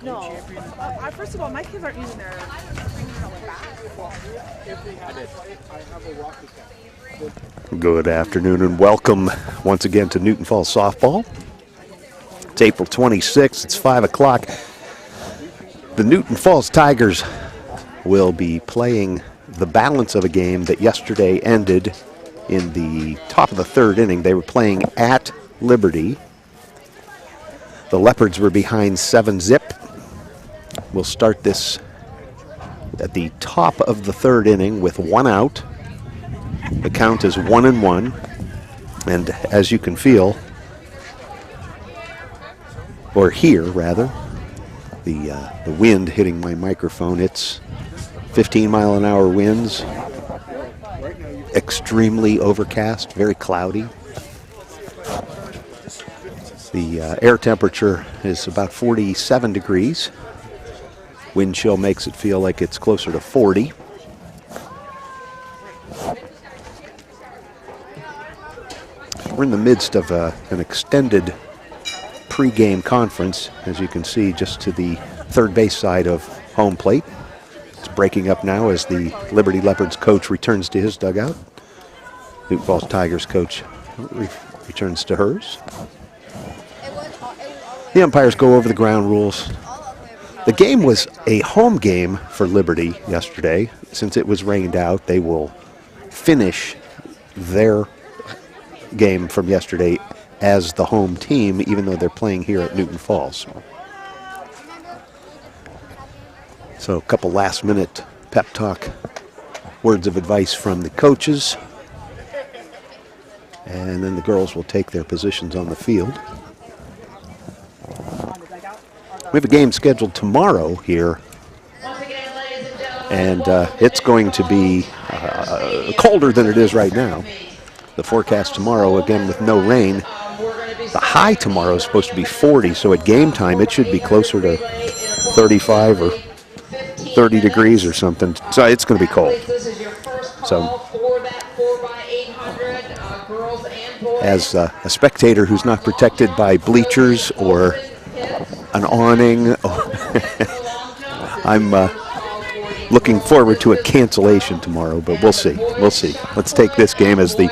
No. First of all, my kids aren't using their Good afternoon and welcome once again to Newton Falls Softball. It's April 26th. It's 5 o'clock. The Newton Falls Tigers will be playing the balance of a game that yesterday ended in the top of the third inning. They were playing at Liberty. The Leopards were behind 7-zip. We'll start this at the top of the third inning with one out. The count is 1-1. And as you can feel, or hear rather, the wind hitting my microphone, it's 15-mile-an-hour winds, extremely overcast, very cloudy. The air temperature is about 47 degrees. Wind chill makes it feel like it's closer to 40. We're in the midst of an extended pre-game conference, as you can see, just to the third base side of home plate. It's breaking up now as the Liberty Leopards coach returns to his dugout. Newton Falls Tigers coach returns to hers. The umpires go over the ground rules. The game was a home game for Liberty yesterday. Since it was rained out, they will finish their game from yesterday as the home team, even though they're playing here at Newton Falls. So a couple last-minute pep talk words of advice from the coaches. And then the girls will take their positions on the field. We have a game scheduled tomorrow here, and it's going to be colder than it is right now. The forecast tomorrow, again with no rain. The high tomorrow is supposed to be 40, so at game time it should be closer to 35 or 30 degrees or something. So it's going to be cold. So as a spectator who's not protected by bleachers or an awning, I'm looking forward to a cancellation tomorrow, but we'll see. We'll see. Let's take this game as the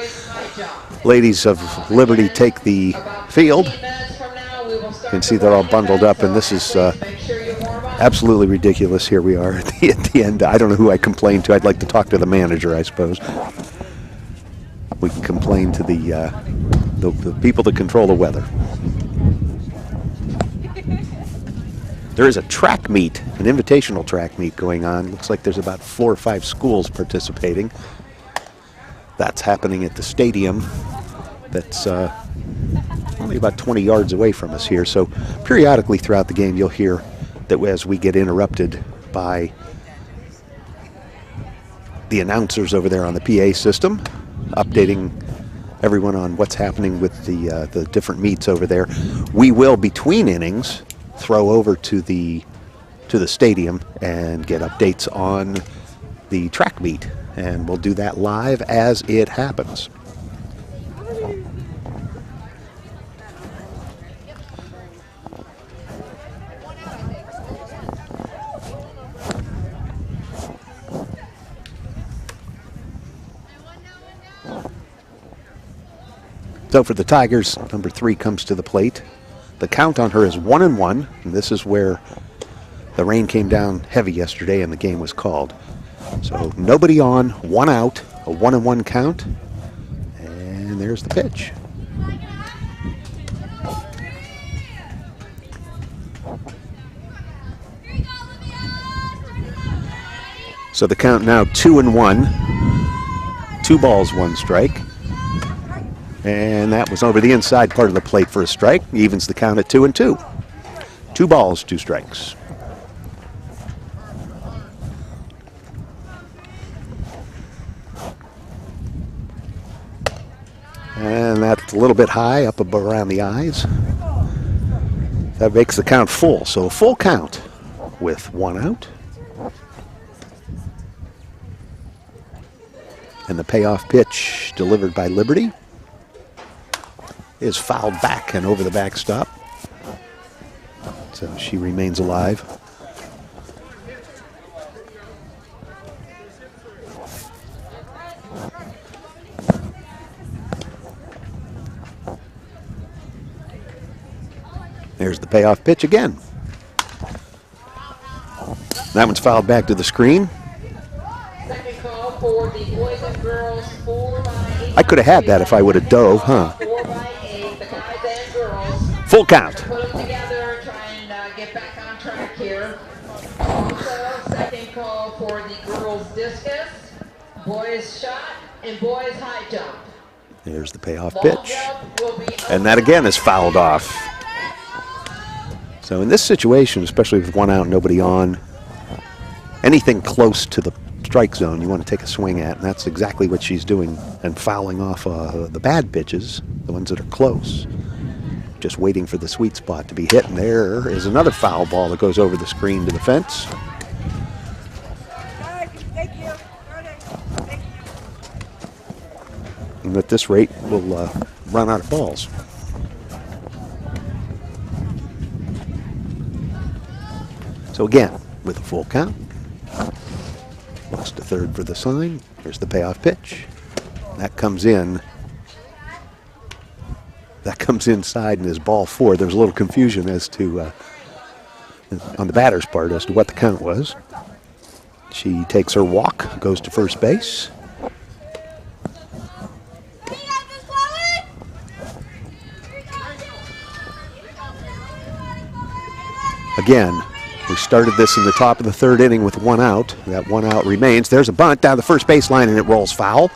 ladies of Liberty take the field. You can see they're all bundled up, and this is absolutely ridiculous. Here we are at the end. I don't know who I complained to. I'd like to talk to the manager, I suppose. We can complain to the people that control the weather. There is a track meet, an invitational track meet going on. Looks like there's about 4 or 5 schools participating. That's happening at the stadium that's only about 20 yards away from us here. So periodically throughout the game, you'll hear that as we get interrupted by the announcers over there on the PA system, updating everyone on what's happening with the different meets over there. We will, between innings, throw over to the stadium and get updates on the track meet, and we'll do that live as it happens. So for the Tigers, number 3 comes to the plate. The count on her is 1-1, and this is where the rain came down heavy yesterday and the game was called. So nobody on, 1 out, a 1-1 count, and there's the pitch. So the count now 2-1, 2 balls, 1 strike. And that was over the inside part of the plate for a strike. Evens the count at 2-2. 2 balls, 2 strikes. And that's a little bit high up around the eyes. That makes the count full. So a full count with 1 out. And the payoff pitch delivered by Liberty is fouled back and over the backstop. So she remains alive. There's the payoff pitch again. That one's fouled back to the screen. Second call for the boys and girls 4x8. I could have had that if I would have dove, huh? 4x8, the guys and girls. Full count. Put them together, try and get back on track here. Also, second call for the girls discus, boys shot, and boys high jump. There's the payoff Long pitch. jump will be And that again is fouled off. So in this situation, especially with one out, nobody on, anything close to the strike zone you want to take a swing at, and that's exactly what she's doing, and fouling off the bad pitches, the ones that are close. Just waiting for the sweet spot to be hit, and there is another foul ball that goes over the screen to the fence. Thank you. And at this rate, we'll run out of balls. So again, with a full count, lost to third for the sign. Here's the payoff pitch. That comes in. That comes inside and is ball four. There's a little confusion as to, on the batter's part, as to what the count was. She takes her walk, goes to first base. Again, we started this in the top of the third inning with one out. That one out remains. There's a bunt down the first baseline, and it rolls foul.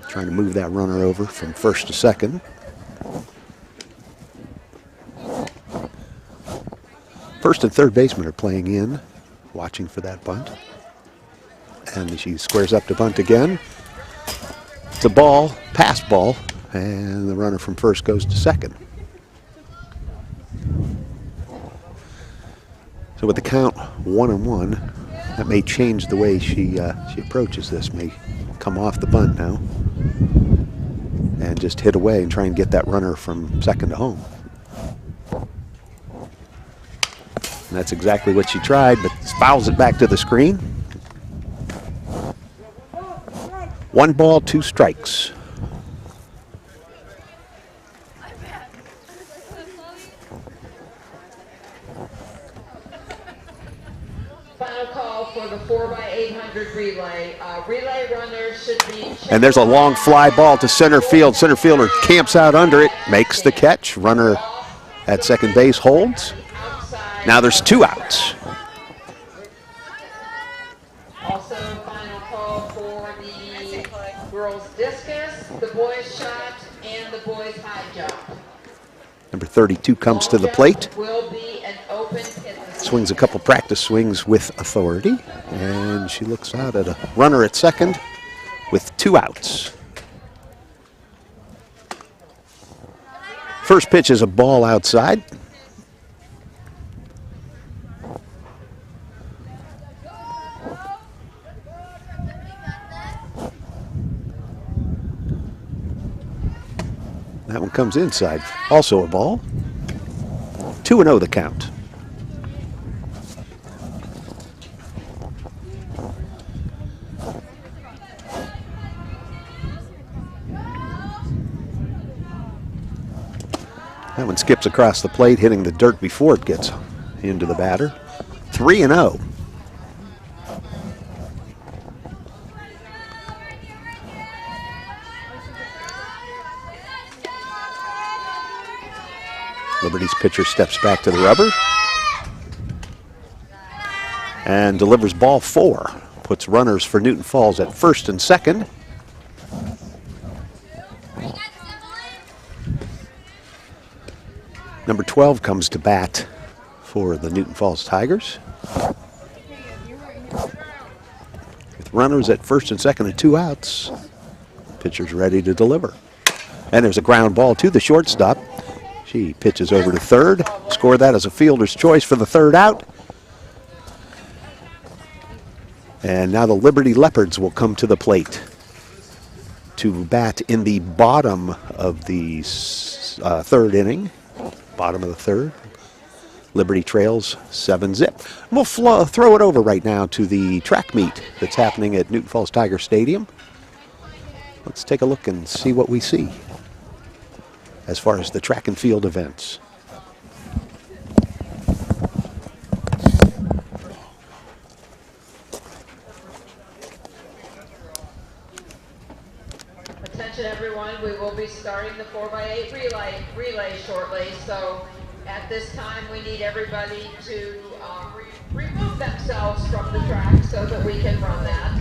Trying to move that runner over from first to second. First and third baseman are playing in, watching for that bunt. And she squares up to bunt again. It's a ball, pass ball, and the runner from first goes to second. So with the count 1-1, that may change the way she approaches this. May come off the bunt now and just hit away and try and get that runner from second to home. And that's exactly what she tried, but fouls it back to the screen. 1 ball, 2 strikes. Final call for the 4x800 relay. Relay runners should be. And there's a long fly ball to center field. Center fielder camps out under it, makes the catch. Runner at second base holds. Now there's 2 outs. Also, final call for the girls discus, the boys shot, and the boys high jump. Number 32 comes to the plate. Will be an open hit. Swings a couple practice swings with authority. And she looks out at a runner at second with 2 outs. First pitch is a ball outside. That one comes inside. Also a ball. 2-0 the count. That one skips across the plate, hitting the dirt before it gets into the batter. 3-0. Liberty's pitcher steps back to the rubber and delivers ball 4. Puts runners for Newton Falls at first and second. Number 12 comes to bat for the Newton Falls Tigers. With runners at first and second and 2 outs, pitcher's ready to deliver. And there's a ground ball to the shortstop. She pitches over to third. Score that as a fielder's choice for the 3rd out. And now the Liberty Leopards will come to the plate. to bat in the bottom of the third inning. Bottom of the third. Liberty trails 7-zip. We'll throw it over right now to the track meet that's happening at Newton Falls Tiger Stadium. Let's take a look and see what we see as far as the track and field events. Attention everyone, we will be starting the 4x8 relay shortly, so at this time we need everybody to remove themselves from the track so that we can run that.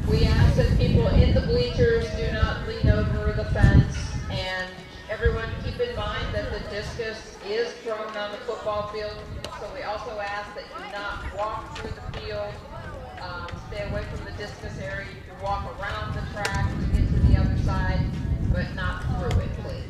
We ask that people in the bleachers do not lean over the fence, and everyone keep in mind that the discus is thrown on the football field, so we also ask that you not walk through the field, stay away from the discus area. You can walk around the track to get to the other side, but not through it, please.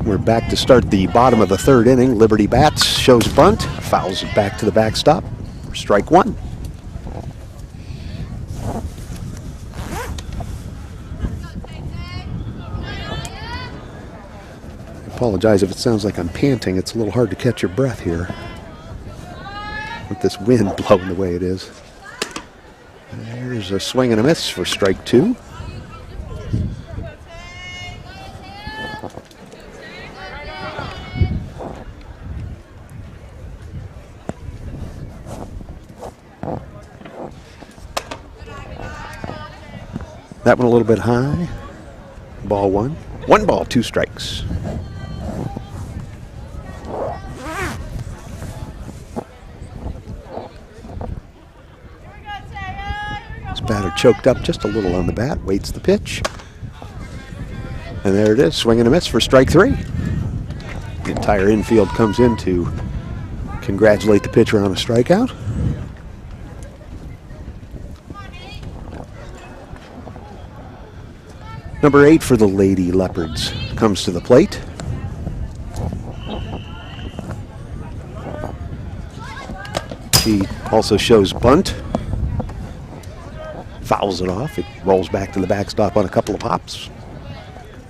We're back to start the bottom of the third inning. Liberty bats, shows bunt, fouls it back to the backstop for strike one. I apologize if it sounds like I'm panting. It's a little hard to catch your breath here with this wind blowing the way it is. There's a swing and a miss for strike two. That one a little bit high. Ball one. 1 ball, 2 strikes. This batter choked up just a little on the bat. Waits the pitch. And there it is. Swing and a miss for strike three. The entire infield comes in to congratulate the pitcher on a strikeout. Number 8 for the Lady Leopards comes to the plate. She also shows bunt. Fouls it off. It rolls back to the backstop on a couple of hops.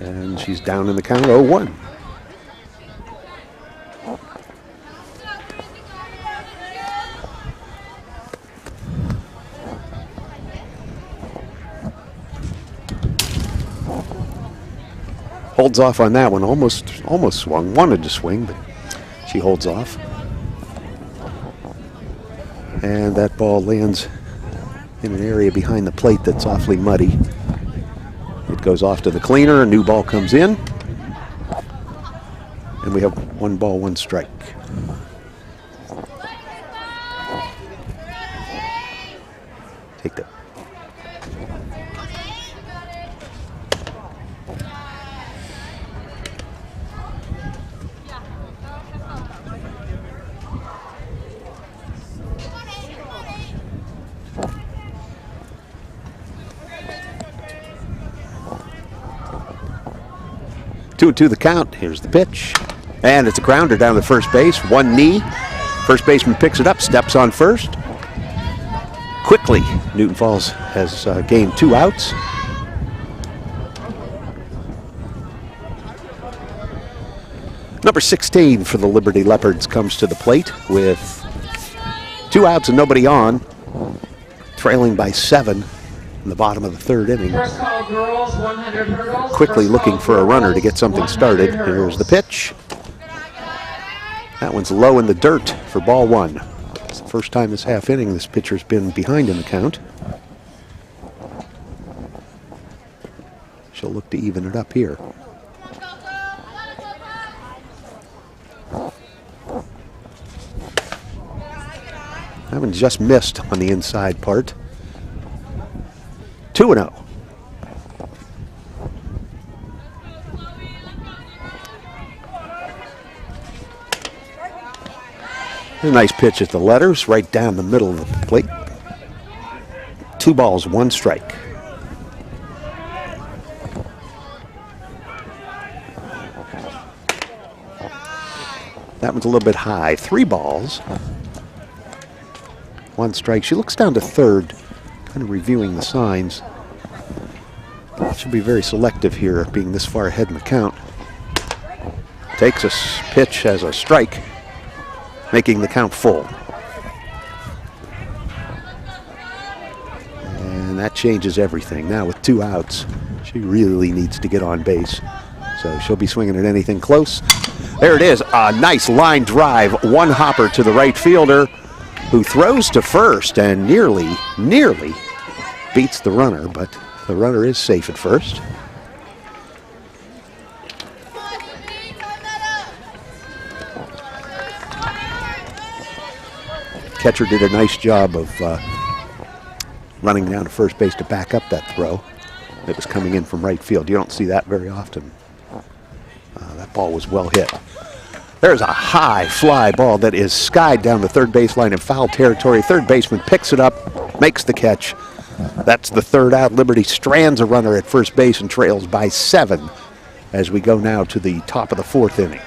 And she's down in the count 0-1. Holds off on that one. Almost swung. Wanted to swing, but she holds off. And that ball lands in an area behind the plate that's awfully muddy. It goes off to the cleaner. A new ball comes in. And we have 1 ball, 1 strike. Take that. Two and two the count. Here's the pitch. And it's a grounder down to first base. One knee. First baseman picks it up, steps on first. Quickly, Newton Falls has gained 2 outs. Number 16 for the Liberty Leopards comes to the plate with 2 outs and nobody on. Trailing by 7 in the bottom of the third inning. First call girls, 100 hurdles. Quickly First looking call for a runner to girls, get something 100 started. hurdles. Here's the pitch. That one's low in the dirt for ball one. It's the first time this half inning this pitcher's been behind in the count. She'll look to even it up here. That one just missed on the inside part. 2-0. A nice pitch at the letters, right down the middle of the plate. 2 balls, 1 strike. That one's a little bit high. 3 balls, 1 strike. She looks down to third, kind of reviewing the signs. She'll be very selective here, being this far ahead in the count. Takes a pitch as a strike, making the count full. And that changes everything. Now with 2 outs, she really needs to get on base. So she'll be swinging at anything close. There it is, a nice line drive, 1 hopper to the right fielder, who throws to first and nearly beats the runner, but the runner is safe at first. Catcher did a nice job of running down to first base to back up that throw that was coming in from right field. You don't see that very often. That ball was well hit. There's a high fly ball that is skied down the third baseline in foul territory. Third baseman picks it up, makes the catch. That's the 3rd out. Liberty strands a runner at first base and trails by 7 as we go now to the top of the 4th inning.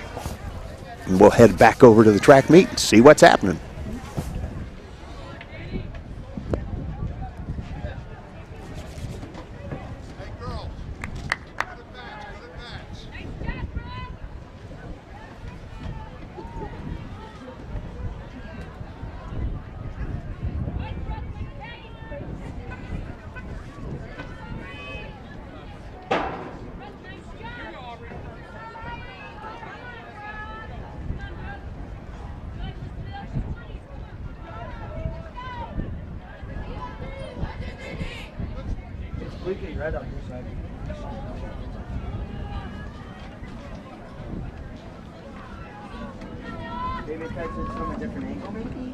And we'll head back over to the track meet and see what's happening. Maybe catch it from a different angle, maybe?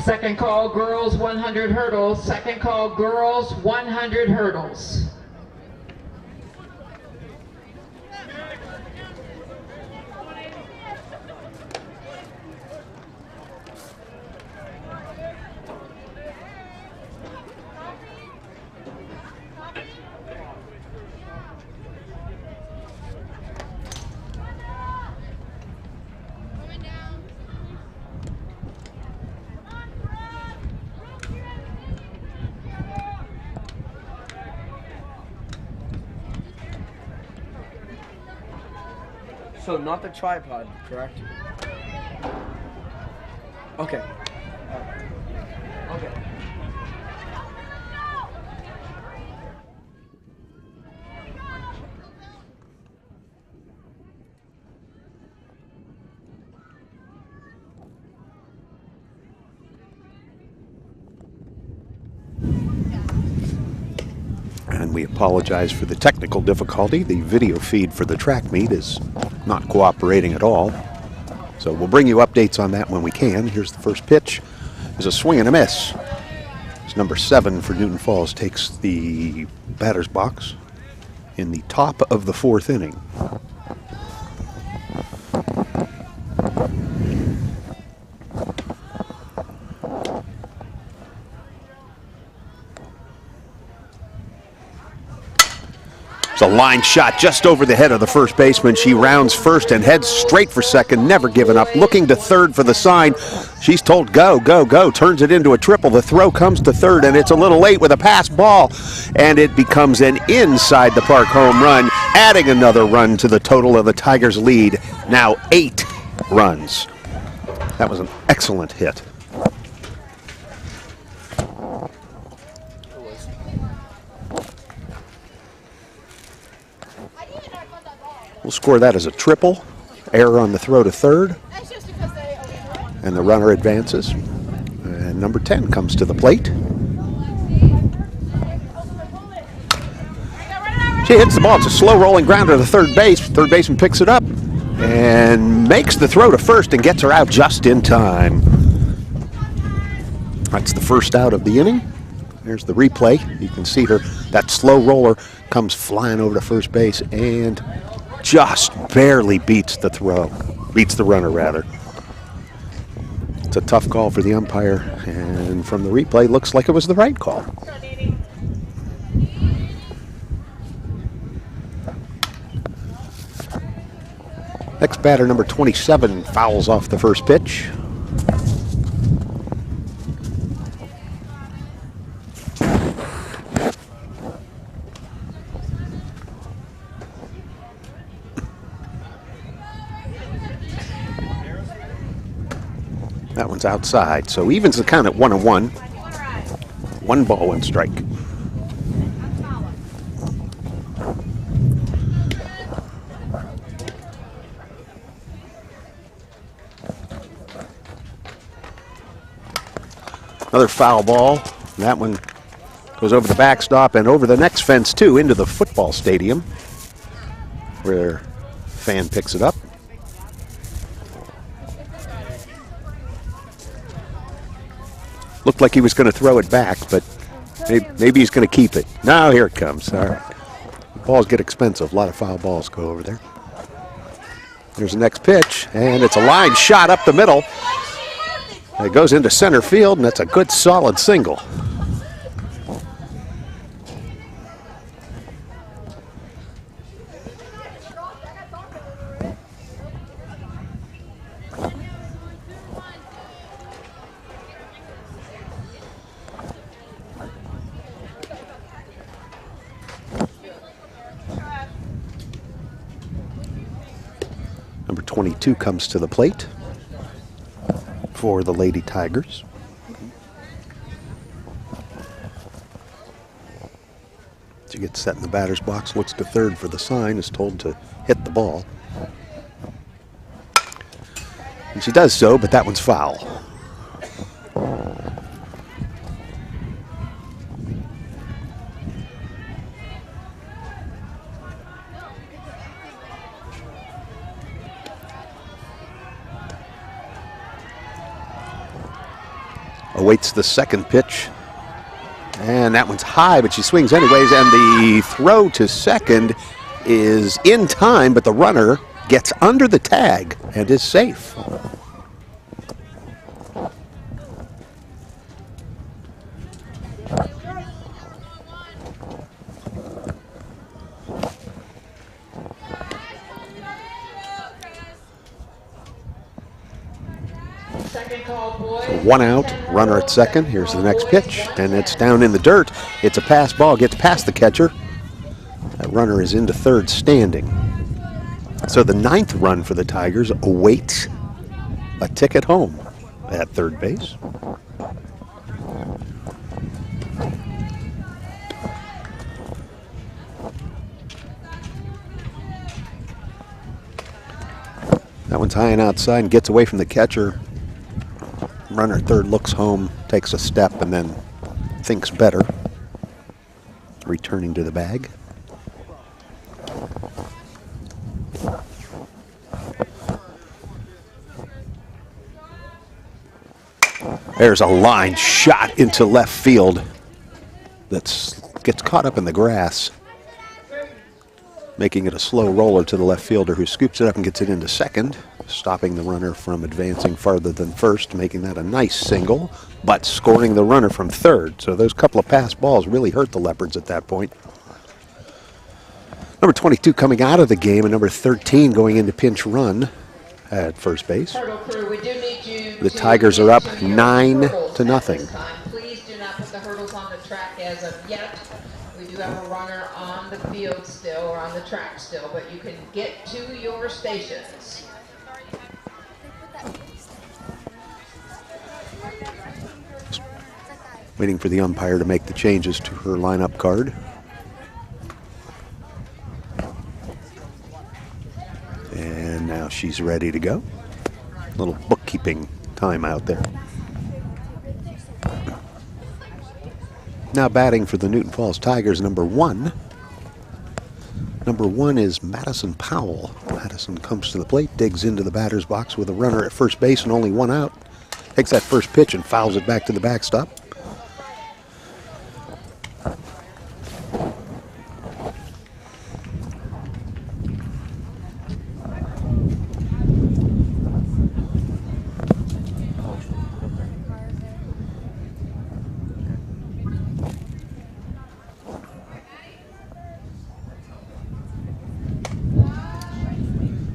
Second call, girls 100 hurdles. Second call, girls 100 hurdles. So not the tripod, correct? Okay. Okay. And we apologize for the technical difficulty. The video feed for the track meet is not cooperating at all. So we'll bring you updates on that when we can. Here's the first pitch. There's a swing and a miss. It's number 7 for Newton Falls takes the batter's box in the top of the 4th inning. A line shot just over the head of the first baseman. She rounds first and heads straight for second, never giving up, looking to third for the sign. She's told go, go, go, turns it into a triple. The throw comes to third, and it's a little late with a pass ball, and it becomes an inside the park home run, adding another run to the total of the Tigers' lead, now 8 runs. That was an excellent hit. We'll score that as a triple. Error on the throw to third. And the runner advances. And number 10 comes to the plate. She hits the ball. It's a slow rolling grounder to third base. Third baseman picks it up and makes the throw to first and gets her out just in time. That's the first out of the inning. There's the replay. You can see her. That slow roller comes flying over to first base and just barely beats the throw. Beats the runner, rather. It's a tough call for the umpire, and from the replay, looks like it was the right call. Next batter, number 27, fouls off the first pitch. That one's outside, so evens the count at 1-1. 1 ball, 1 strike. Another foul ball. That one goes over the backstop and over the next fence, too, into the football stadium, where a fan picks it up. Looked like he was going to throw it back, but maybe he's going to keep it. Now here it comes. All right. Balls get expensive. A lot of foul balls go over there. There's the next pitch, and it's a line shot up the middle. It goes into center field, and that's a good, solid single. Number 22 comes to the plate for the Lady Tigers. She gets set in the batter's box, looks to third for the sign, is told to hit the ball. And she does so, but that one's foul. Awaits the second pitch, and that one's high, but she swings anyways, and the throw to second is in time, but the runner gets under the tag and is safe. One out, runner at second. Here's the next pitch, and it's down in the dirt. It's a pass ball, gets past the catcher. That runner is into third standing. So the 9th run for the Tigers awaits a ticket home at third base. That one's high and outside and gets away from the catcher. Runner at third looks home, takes a step, and then thinks better, returning to the bag. There's a line shot into left field that gets caught up in the grass, making it a slow roller to the left fielder, who scoops it up and gets it into second, stopping the runner from advancing farther than first, making that a nice single, but scoring the runner from third. So those couple of pass balls really hurt the Leopards at that point. Number 22 coming out of the game, and number 13 going into pinch run at first base. The Tigers are up 9-0. Please do not put the hurdles on the track as of yet. We do have a runner on the field still, or on the track still, but you can get to your stations. Waiting for the umpire to make the changes to her lineup card. And now she's ready to go. Little bookkeeping time out there. Now batting for the Newton Falls Tigers, number 1. Number 1 is Madison Powell. Madison comes to the plate, digs into the batter's box with a runner at first base and only 1 out. Takes that first pitch and fouls it back to the backstop.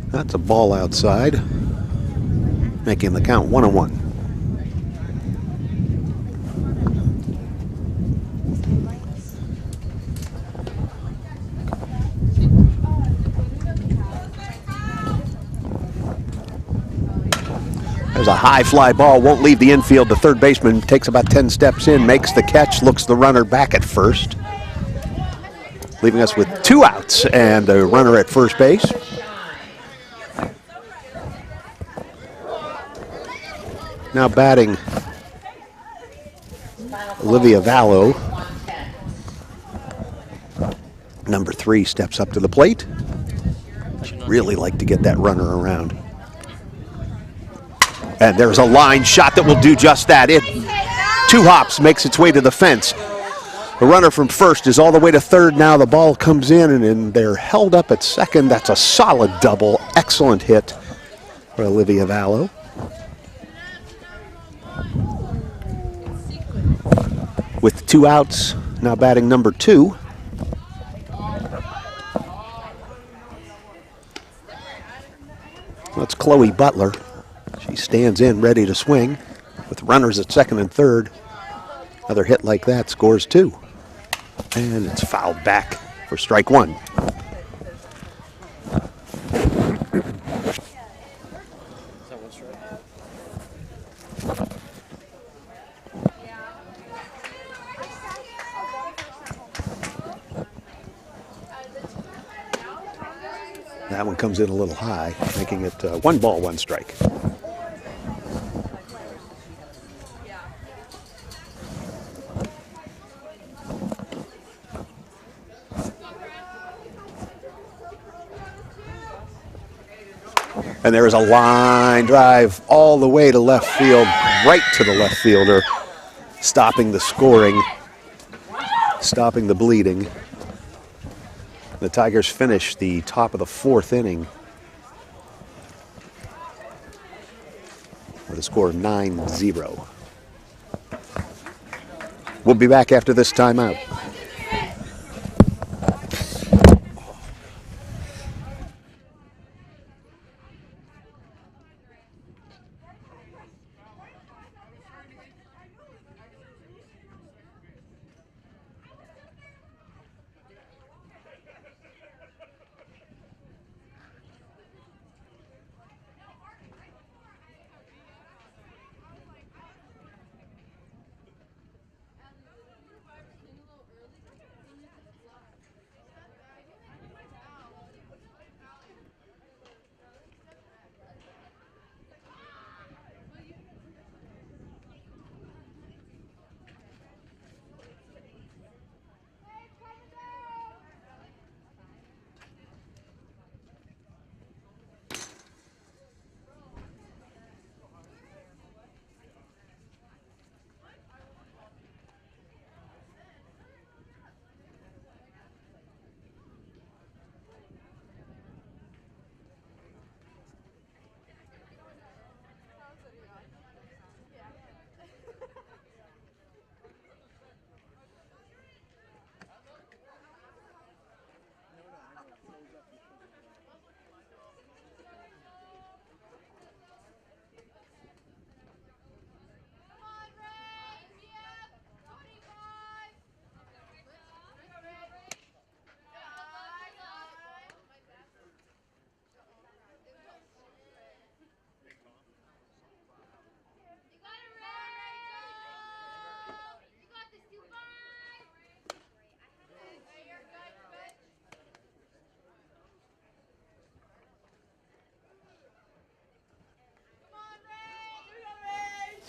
That's a ball outside, making the count 1-1. There's a high fly ball, won't leave the infield. The third baseman takes about 10 steps in, makes the catch, looks the runner back at first, leaving us with 2 outs and a runner at first base. Now batting, Olivia Vallow. Number 3 steps up to the plate. She'd really like to get that runner around. And there's a line shot that will do just that. It 2 hops, makes its way to the fence. The runner from first is all the way to third now. The ball comes in and they're held up at second. That's a solid double. Excellent hit for Olivia Vallow. With 2 outs, now batting number 2. That's Chloe Butler. She stands in ready to swing with runners at second and third. Another hit like that scores 2. And it's fouled back for strike 1. That one comes in a little high, making it 1 ball, 1 strike. And there is a line drive all the way to left field, right to the left fielder, stopping the scoring, stopping the bleeding. The Tigers finish the top of the 4th inning with a score of 9-0. We'll be back after this timeout.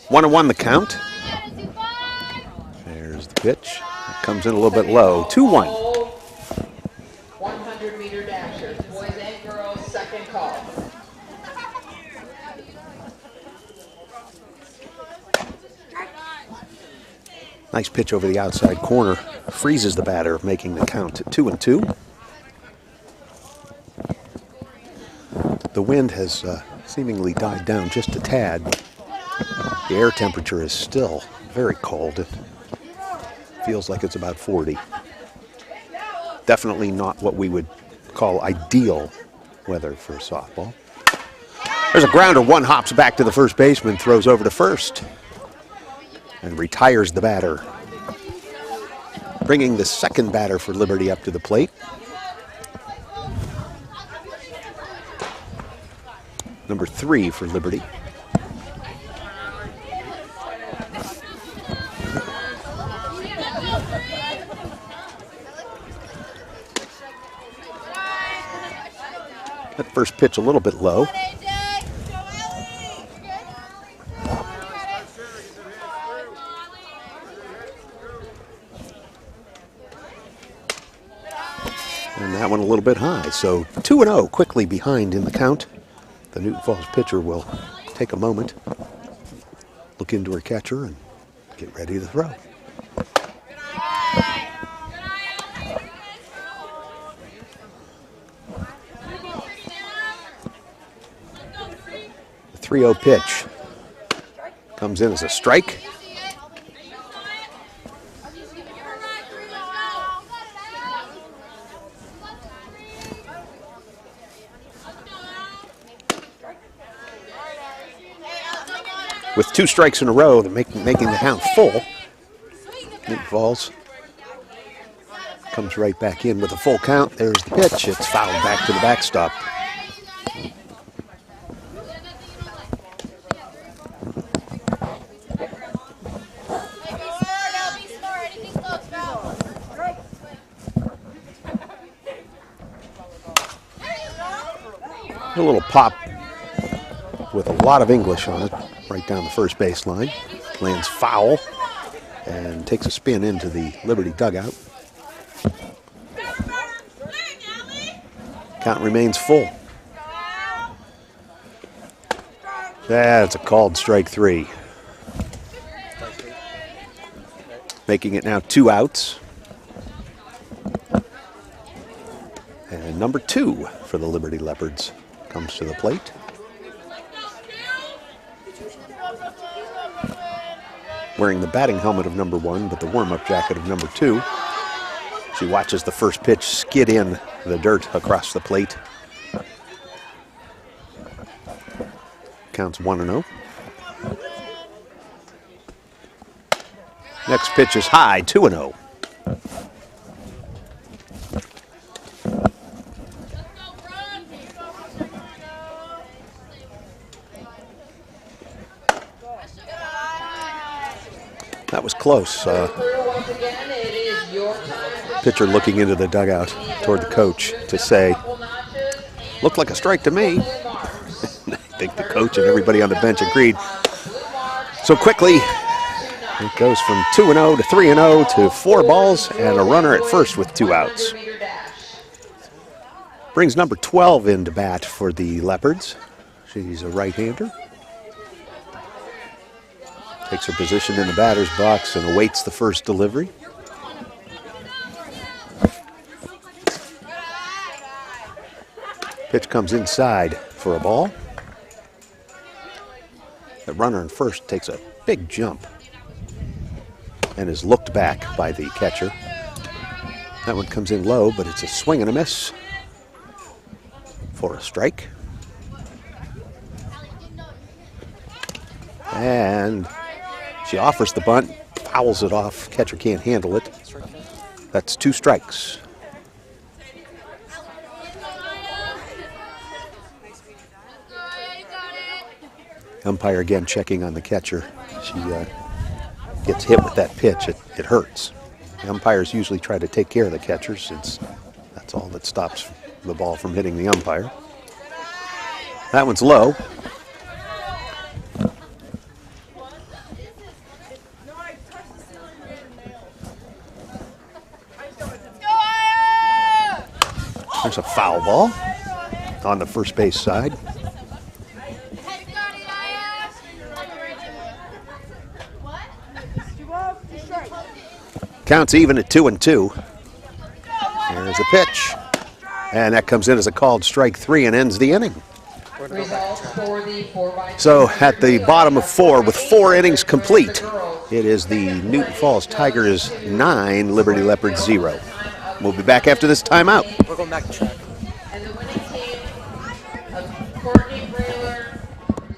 1-1 the count. There's the pitch. It comes in a little bit low. 2-1. 100-meter dashers, boys and girls, second call. Nice pitch over the outside corner. Freezes the batter, making the count at 2-2. The wind has seemingly died down just a tad. The air temperature is still very cold. It feels like it's about 40. Definitely not what we would call ideal weather for softball. There's a grounder. One hops back to the first baseman, throws over to first, and retires the batter. Bringing the second batter for Liberty up to the plate. Number 3 for Liberty. That first pitch a little bit low. And that one a little bit high. So 2-0 quickly behind in the count. The Newton Falls pitcher will take a moment, look into her catcher, and get ready to throw. The 3-0 pitch comes in as a strike. With 2 strikes in a row, making the count full. Newton Falls comes right back in with a full count. There's the pitch. It's fouled back to the backstop. A little pop with a lot of English on it, right down the first baseline. Lands foul and takes a spin into the Liberty dugout. Count remains full. That's a called strike 3. Making it now 2 outs. And number 2 for the Liberty Leopards comes to the plate. Wearing the batting helmet of number 1, but the warm-up jacket of number 2. She watches the first pitch skid in the dirt across the plate. Counts 1-0. Next pitch is high, 2-0. That was close. Pitcher looking into the dugout toward the coach to say, looked like a strike to me. I think the coach and everybody on the bench agreed. So quickly, it goes from 2-0 to 3-0 to 4 balls and a runner at first with 2 outs. Brings number 12 into bat for the Leopards. She's a right-hander. Takes her position in the batter's box and awaits the first delivery. Pitch comes inside for a ball. The runner in first takes a big jump and is looked back by the catcher. That one comes in low, but it's a swing and a miss for a strike. And she offers the bunt, fouls it off. Catcher can't handle it. That's 2 strikes. Umpire again checking on the catcher. She gets hit with that pitch. It hurts. The umpires usually try to take care of the catcher since that's all that stops the ball from hitting the umpire. That one's low. There's a foul ball on the first base side. Counts even at 2-2. There's the pitch. And that comes in as a called strike 3 and ends the inning. So at the bottom of 4 with 4 innings complete, it is the Newton Falls Tigers 9, Liberty Leopards 0. We'll be back after this timeout. We're going back to track. And the winning team of Courtney Brailer,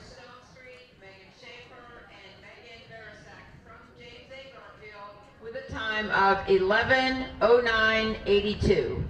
Stone Street, Megan Schaefer, and Megan Verisak from James A. Garfield with a time of 11:09:82.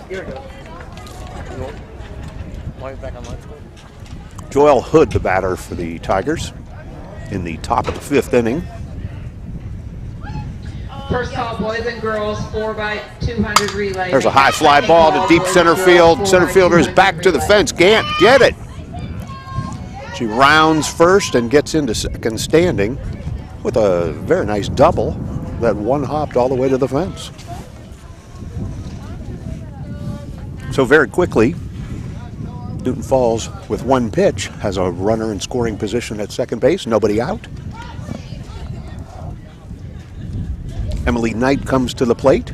Here we go. Back on line score. Joel Hood, the batter for the Tigers, in the top of the 5th inning. First call, boys and girls, 4x200 relay. There's a high fly ball to deep center field. Center fielder is back to the fence. Can't get it. She rounds first and gets into second standing with a very nice double that one hopped all the way to the fence. So very quickly, Newton Falls, with 1 pitch, has a runner in scoring position at second base, nobody out. Emily Knight comes to the plate.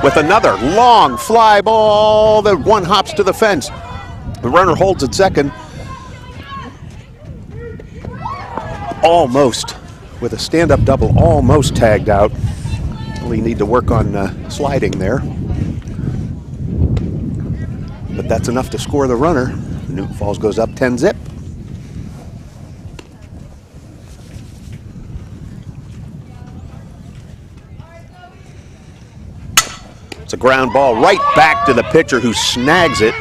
With another long fly ball that one hops to the fence. The runner holds at second. Almost, with a stand-up double, almost tagged out. We need to work on sliding there. But that's enough to score the runner. Newton Falls goes up 10-zip. It's a ground ball right back to the pitcher, who snags it,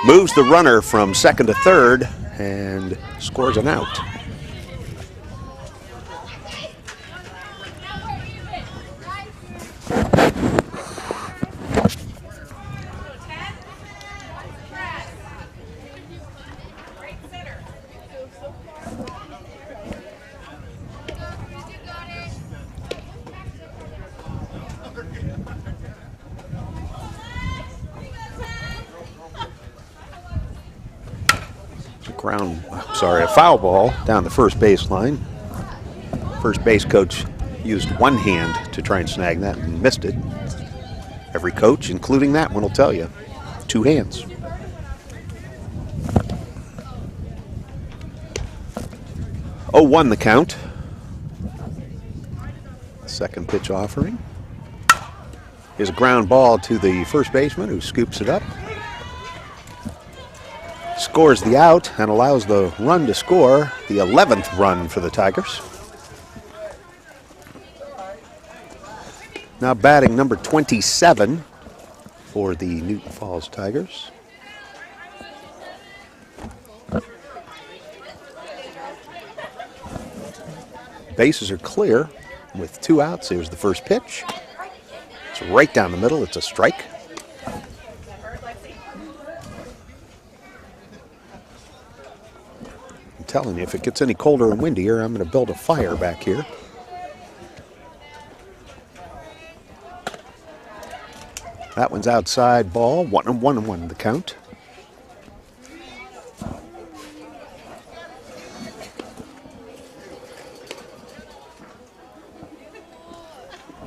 moves the runner from second to third, and scores an out. A foul ball down the first baseline. First base coach used one hand to try and snag that and missed it. Every coach, including that one, will tell you, 2 hands. Oh, 1 the count. Second pitch offering. Here's a ground ball to the first baseman, who scoops it up. Scores the out and allows the run to score, the 11th run for the Tigers. Now batting number 27 for the Newton Falls Tigers. Bases are clear with 2 outs. Here's the first pitch. It's right down the middle. It's a strike. I'm telling you, if it gets any colder and windier, I'm going to build a fire back here. That one's outside ball. 1-1 the count.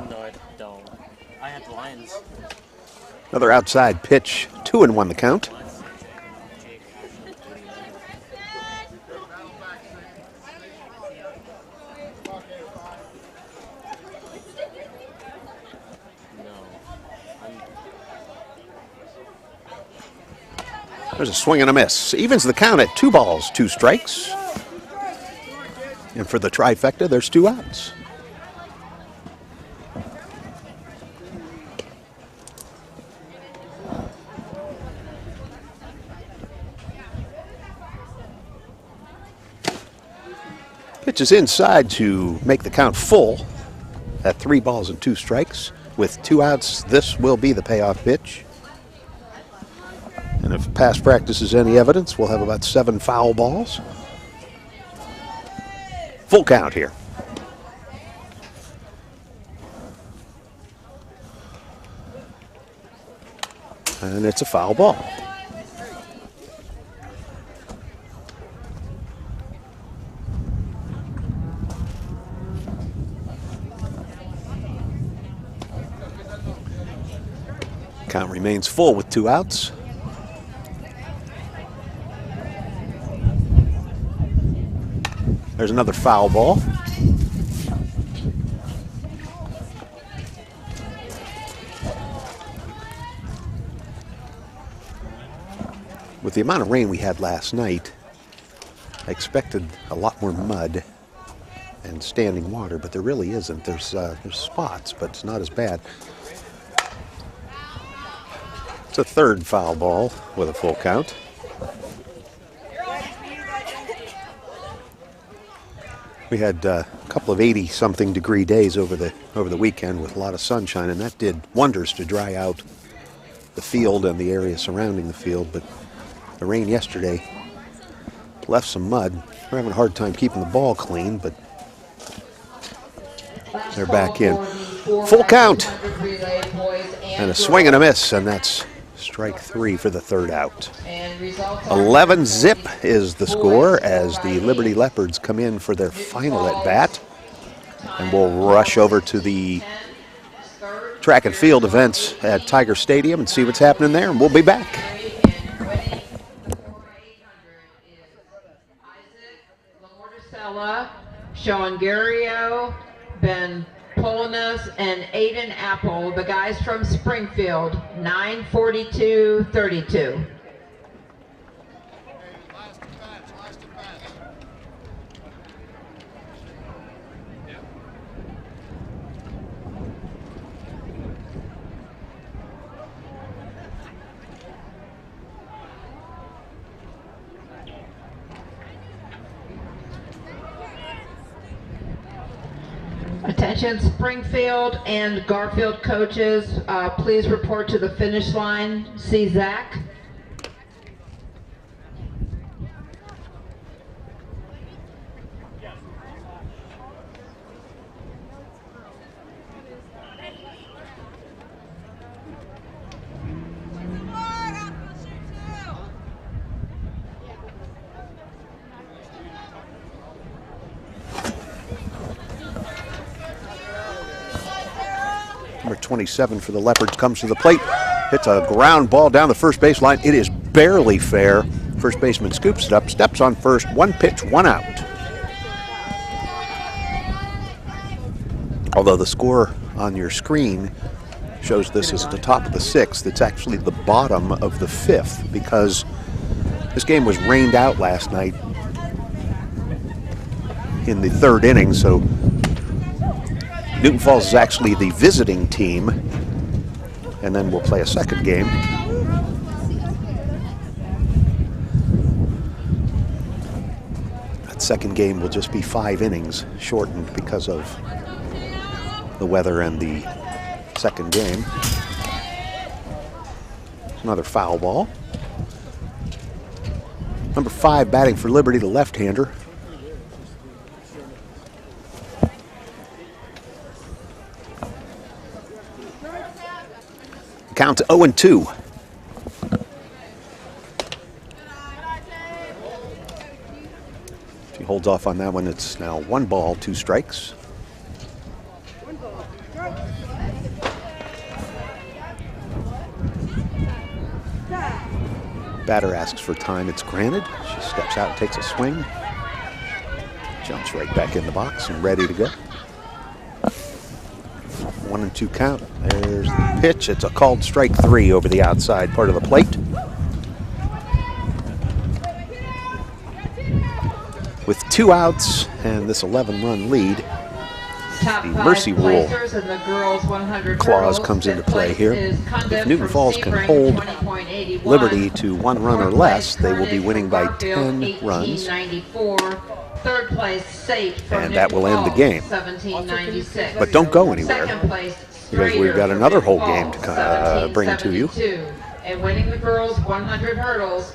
No, I don't. I had the Lions. Another outside pitch. 2-1 the count. There's a swing and a miss. Evens the count at 2 balls, 2 strikes. And for the trifecta, there's 2 outs. Pitch is inside to make the count full at 3 balls and 2 strikes. With 2 outs, this will be the payoff pitch. And if past practice is any evidence, we'll have about 7 foul balls. Full count here. And it's a foul ball. Count remains full with 2 outs. There's another foul ball. With the amount of rain we had last night, I expected a lot more mud and standing water, but there really isn't. There's spots, but it's not as bad. It's a 3rd foul ball with a full count. We had a couple of 80-something degree days over the weekend with a lot of sunshine, and that did wonders to dry out the field and the area surrounding the field. But the rain yesterday left some mud. We're having a hard time keeping the ball clean, but they're back in. Full count. And a swing and a miss, and that's strike 3 for the 3rd out. 11-0 is the score as the Liberty Leopards come in for their final at-bat. And we'll rush over to the track and field events at Tiger Stadium and see what's happening there, and we'll be back. Sean Garrow, Ben Polinas, and Aiden Apple, the guys from Springfield, 9:42:32. Attention Springfield and Garfield coaches, please report to the finish line. See Zach. Number 27 for the Leopards comes to the plate. Hits a ground ball down the first base line. It is barely fair. First baseman scoops it up, steps on first. 1 pitch, 1 out. Although the score on your screen shows this is at the top of the 6th, it's actually the bottom of the 5th because this game was rained out last night in the 3rd inning, so Newton Falls is actually the visiting team, and then we'll play a second game. That's second game will just be 5 innings, shortened because of the weather and the second game. Another foul ball. Number 5 batting for Liberty, the left-hander. Count to 0-2. She holds off on that one. It's now 1 ball, 2 strikes. Batter asks for time. It's granted. She steps out and takes a swing. Jumps right back in the box and ready to go. 1-2 count. There's the pitch. It's a called strike 3 over the outside part of the plate. With 2 outs and this 11-run lead, the mercy rule clause comes into play here. If Newton Falls can hold Liberty to 1 run or less, they will be winning by 10 runs. Third place safe for and that will end the game. 1796. But don't go anywhere, Second place, because we've got another whole game to bring to you. And winning the girls 100 hurdles,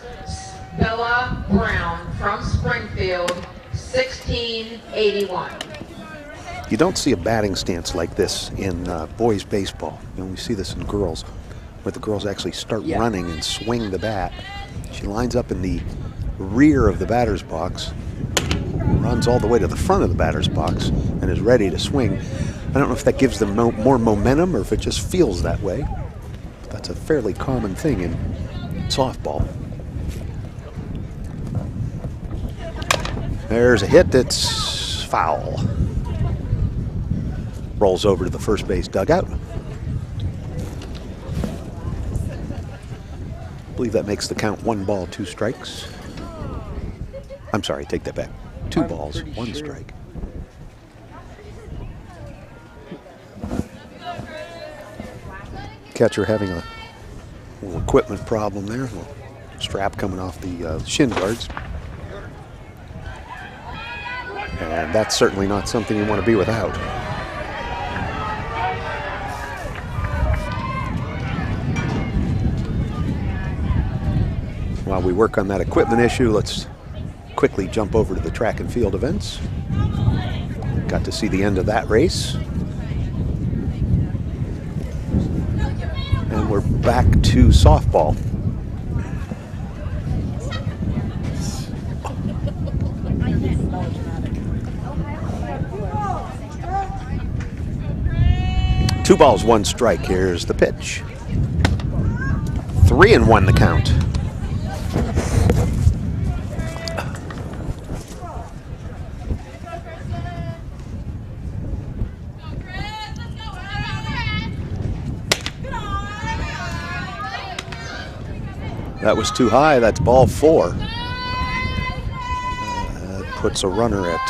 Bella Brown from Springfield, 1681. You don't see a batting stance like this in boys baseball. You only see this in girls, where the girls actually start running and swing the bat. She lines up in the rear of the batter's box, runs all the way to the front of the batter's box, and is ready to swing. I don't know if that gives them more momentum or if it just feels that way. But that's a fairly common thing in softball. There's a hit that's foul. Rolls over to the first base dugout. I believe that makes the count 1 ball, 2 strikes. I'm sorry, take that back. 2 balls, 1 strike. Catcher having a little equipment problem there. A little strap coming off the shin guards. And that's certainly not something you want to be without. While we work on that equipment issue, let's quickly jump over to the track and field events. Got to see the end of that race. And we're back to softball. Two balls, 1 strike. Here's the pitch. 3-1 the count. That was too high. That's ball 4. That puts a runner at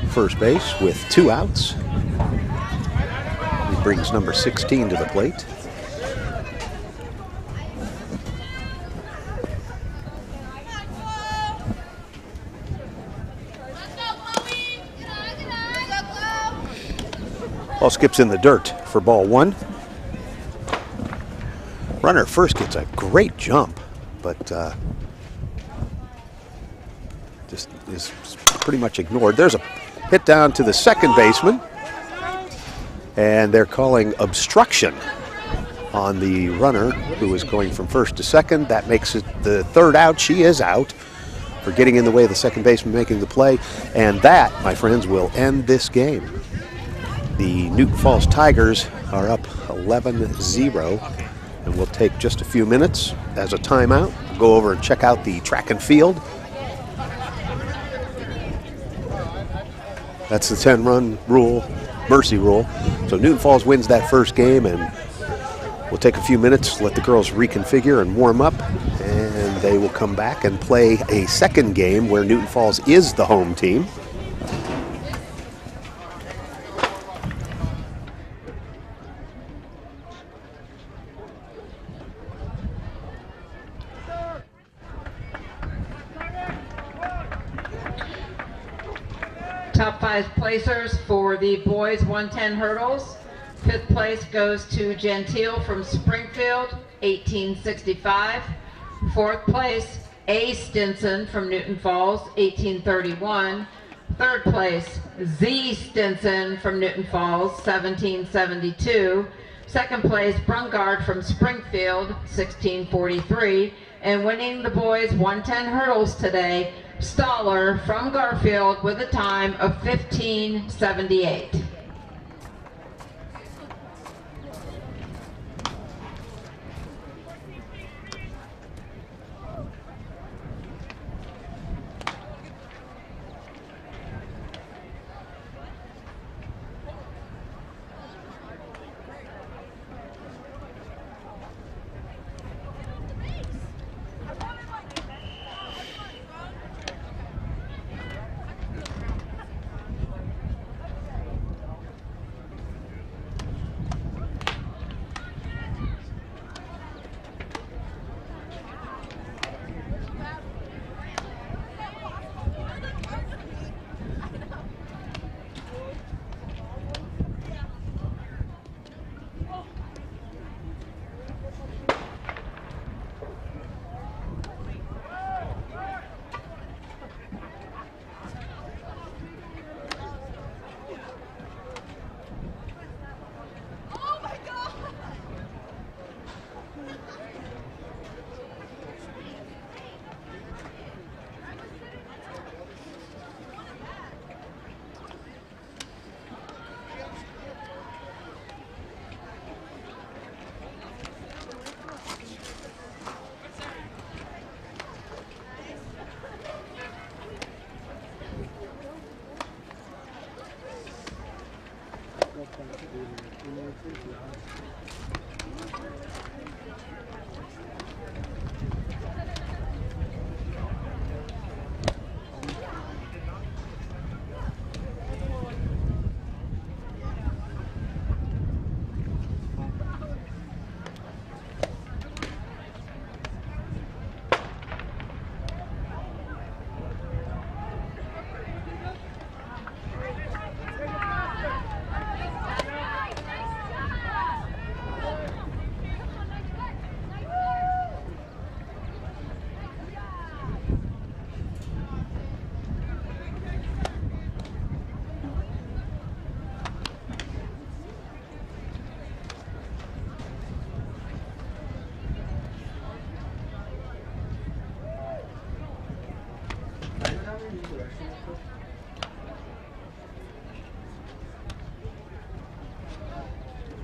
first base with 2 outs. He brings number 16 to the plate. Ball skips in the dirt for ball 1. Runner first gets a great jump, but just is pretty much ignored. There's a hit down to the second baseman, and they're calling obstruction on the runner who is going from first to second. That makes it the 3rd out. She is out for getting in the way of the second baseman making the play, and that, my friends, will end this game. The Newton Falls Tigers are up 11-0. And we'll take just a few minutes as a timeout. Go over and check out the track and field. That's the 10-run rule, mercy rule. So Newton Falls wins that first game, and we'll take a few minutes, let the girls reconfigure and warm up, and they will come back and play a second game where Newton Falls is the home team. five placers for the boys 110 hurdles. Fifth place goes to Gentile from Springfield, 1865. Fourth place, A. Stinson from Newton Falls, 1831. Third place, Z. Stinson from Newton Falls, 1772. Second place, Brungard from Springfield, 1643. And winning the boys 110 hurdles today, Stoller from Garfield with a time of 15:78.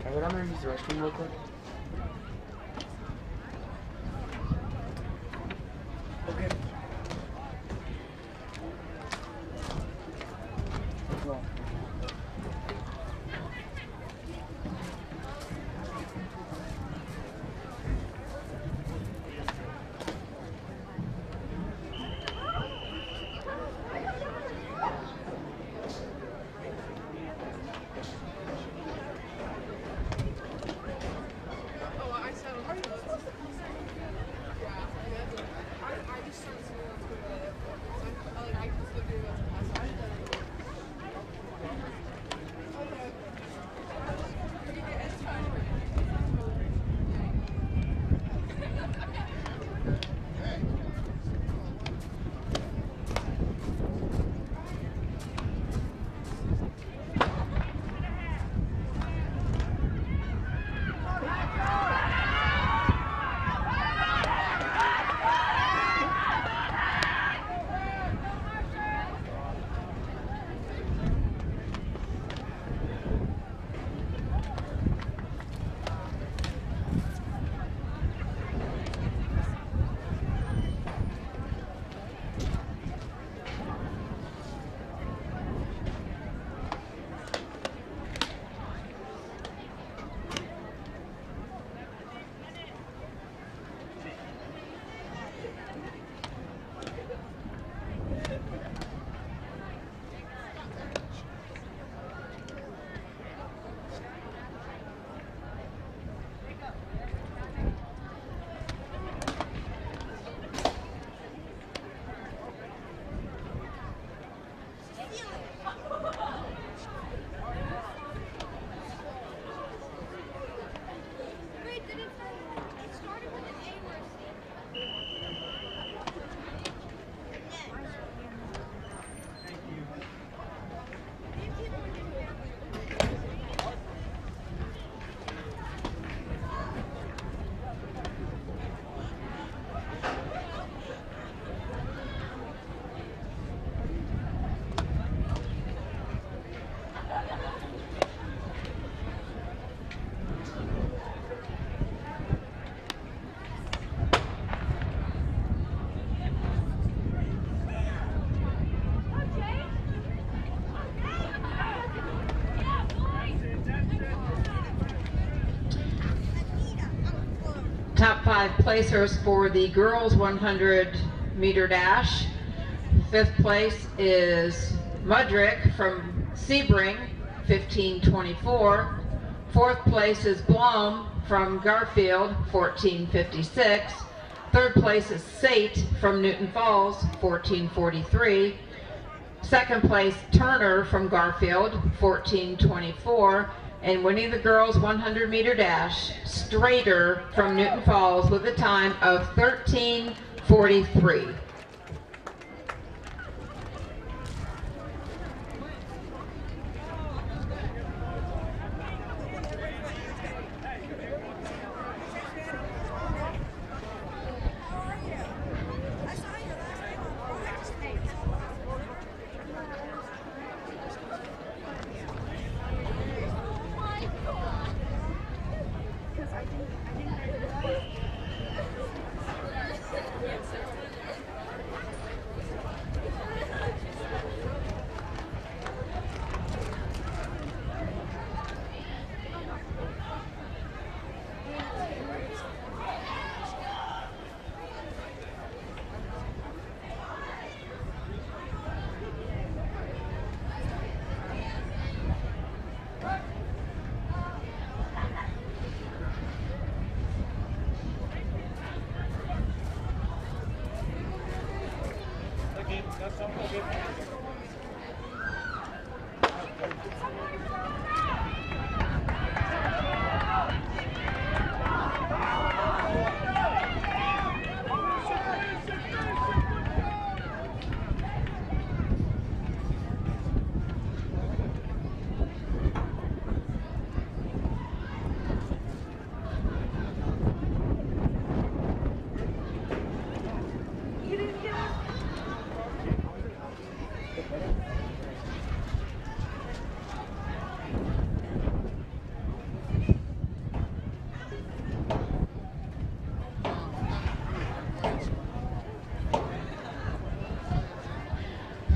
Can I go down there and use the restroom real quick? Okay. Well. 5 placers for the girls 100-meter dash. 5th place is Mudrick from Sebring, 15:24. 4th place is Blom from Garfield, 14:56. 3rd place is Sate from Newton Falls, 14:43. 2nd place, Turner from Garfield, 14:24. And winning the girls 100-meter dash, Strader from Newton Falls with a time of 13:43.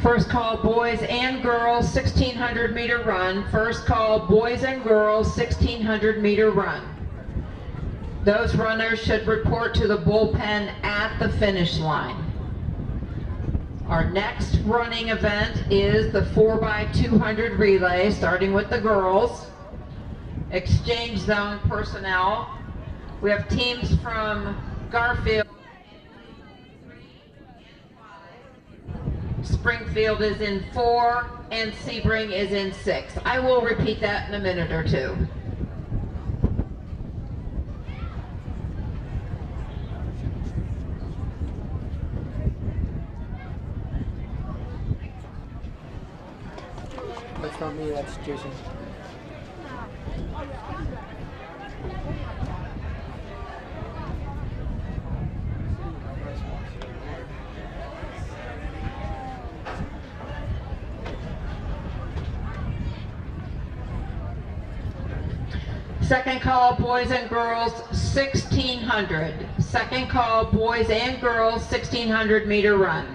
First call, boys and girls 1600-meter run. First call, boys and girls 1600-meter run. Those runners should report to the bullpen at the finish line. Our next running event is the 4x200 relay, starting with the girls. Exchange zone personnel. We have teams from Garfield. Springfield is in 4 and Sebring is in 6. I will repeat that in a minute or two. That's not me, that's Jason. Second call, boys and girls 1600. Second call, boys and girls 1600-meter run.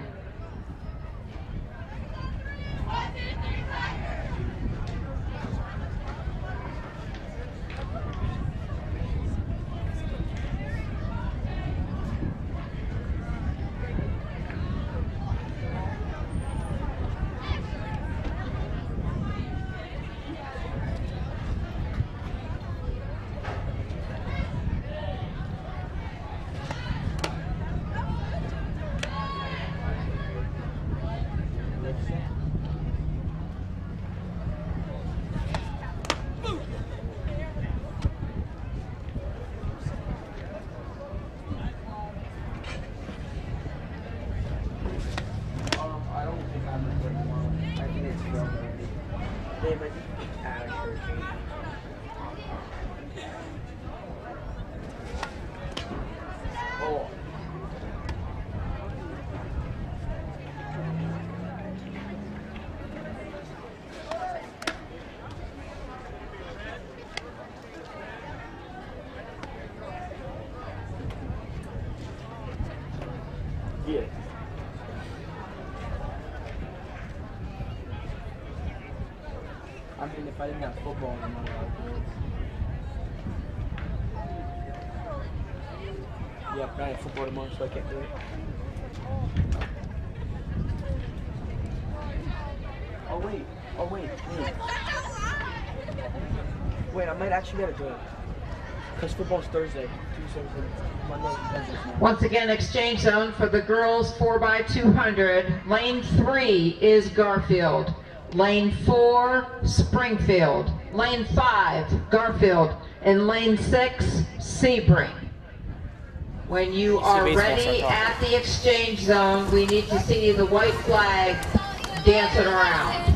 Yeah. I mean, if I didn't have football, I might have. I have football tomorrow, so I can't do it. Oh wait. Wait, I might actually gotta do it. Because football's Thursday, Tuesday, Monday, Wednesday. Once again, exchange zone for the girls 4x200. Lane 3 is Garfield. Lane 4, Springfield. Lane 5, Garfield. And lane 6, Sebring. When you are ready at the exchange zone, we need to see the white flag dancing around.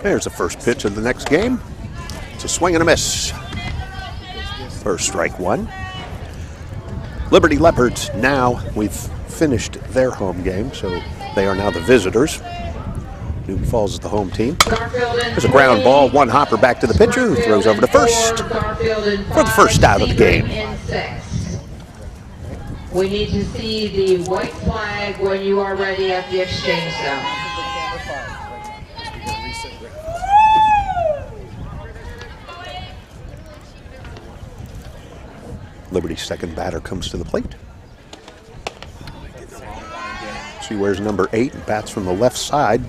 There's the first pitch of the next game. It's a swing and a miss. First strike one. Liberty Leopards, now we've finished their home game, so they are now the visitors. Newton Falls is the home team. There's a ground ball, one hopper back to the pitcher, who throws over to first for the first out of the game. We need to see the white flag when you are ready at the exchange zone. Liberty's second batter comes to the plate. She wears number 8 and bats from the left side.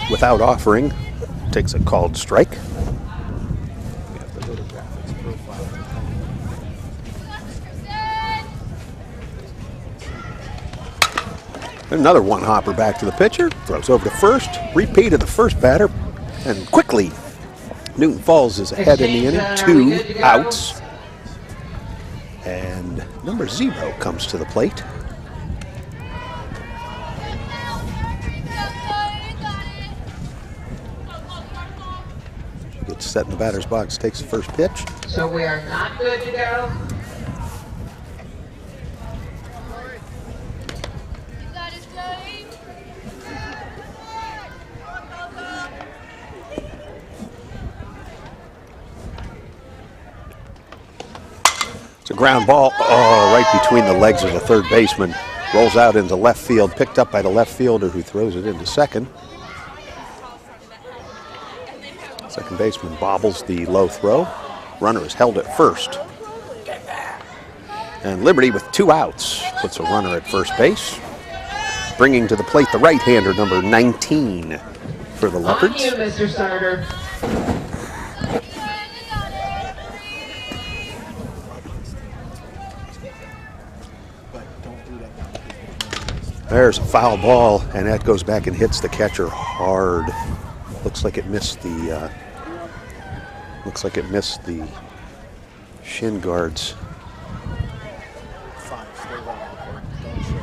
Without offering, takes a called strike. Another one hopper back to the pitcher, throws over to first, repeat of the first batter, and quickly Newton Falls is ahead in the inning, 2 outs. And number 0 comes to the plate. Gets set in the batter's box, takes the first pitch. So we are not good to go. It's a ground ball, right between the legs of the third baseman. Rolls out into left field, picked up by the left fielder who throws it into second. Second baseman bobbles the low throw. Runner is held at first. And Liberty, with 2 outs, puts a runner at first base. Bringing to the plate the right-hander, number 19 for the Leopards. On you, Mr. Starter. There's a foul ball, and that goes back and hits the catcher hard. Looks like it missed the shin guards.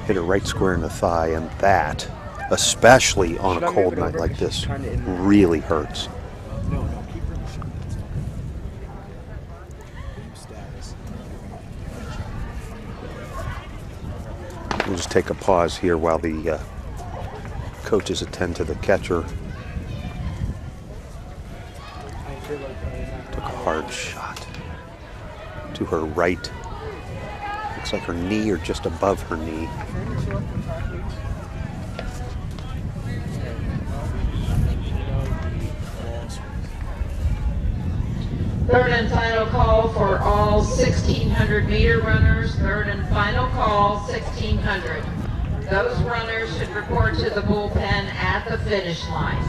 Hit her right square in the thigh, and that, especially on a cold night like this, really hurts. We'll just take a pause here while the coaches attend to the catcher. Took a hard shot to her right. Looks like her knee or just above her knee. Third and final call for all 1,600-meter runners. Third and final call, 1,600. Those runners should report to the bullpen at the finish line.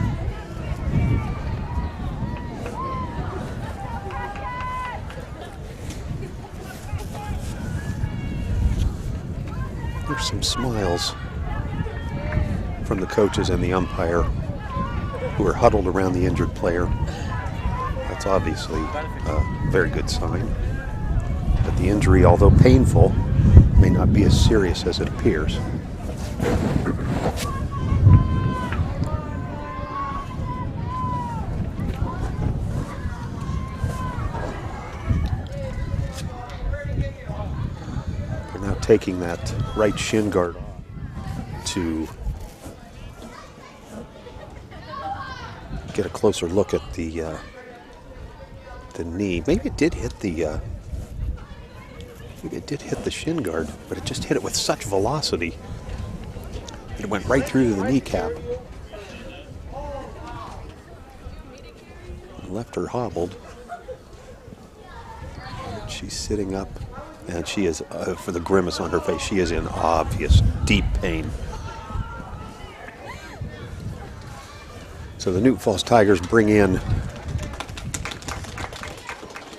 There's some smiles from the coaches and the umpire who are huddled around the injured player. That's obviously a very good sign. But the injury, although painful, may not be as serious as it appears. They're now taking that right shin guard off to get a closer look at the the knee. Maybe it did hit the shin guard, but it just hit it with such velocity. It went right through the kneecap. Left her hobbled. She's sitting up, and she is, for the grimace on her face, she is in obvious, deep pain. So the Newton Falls Tigers bring in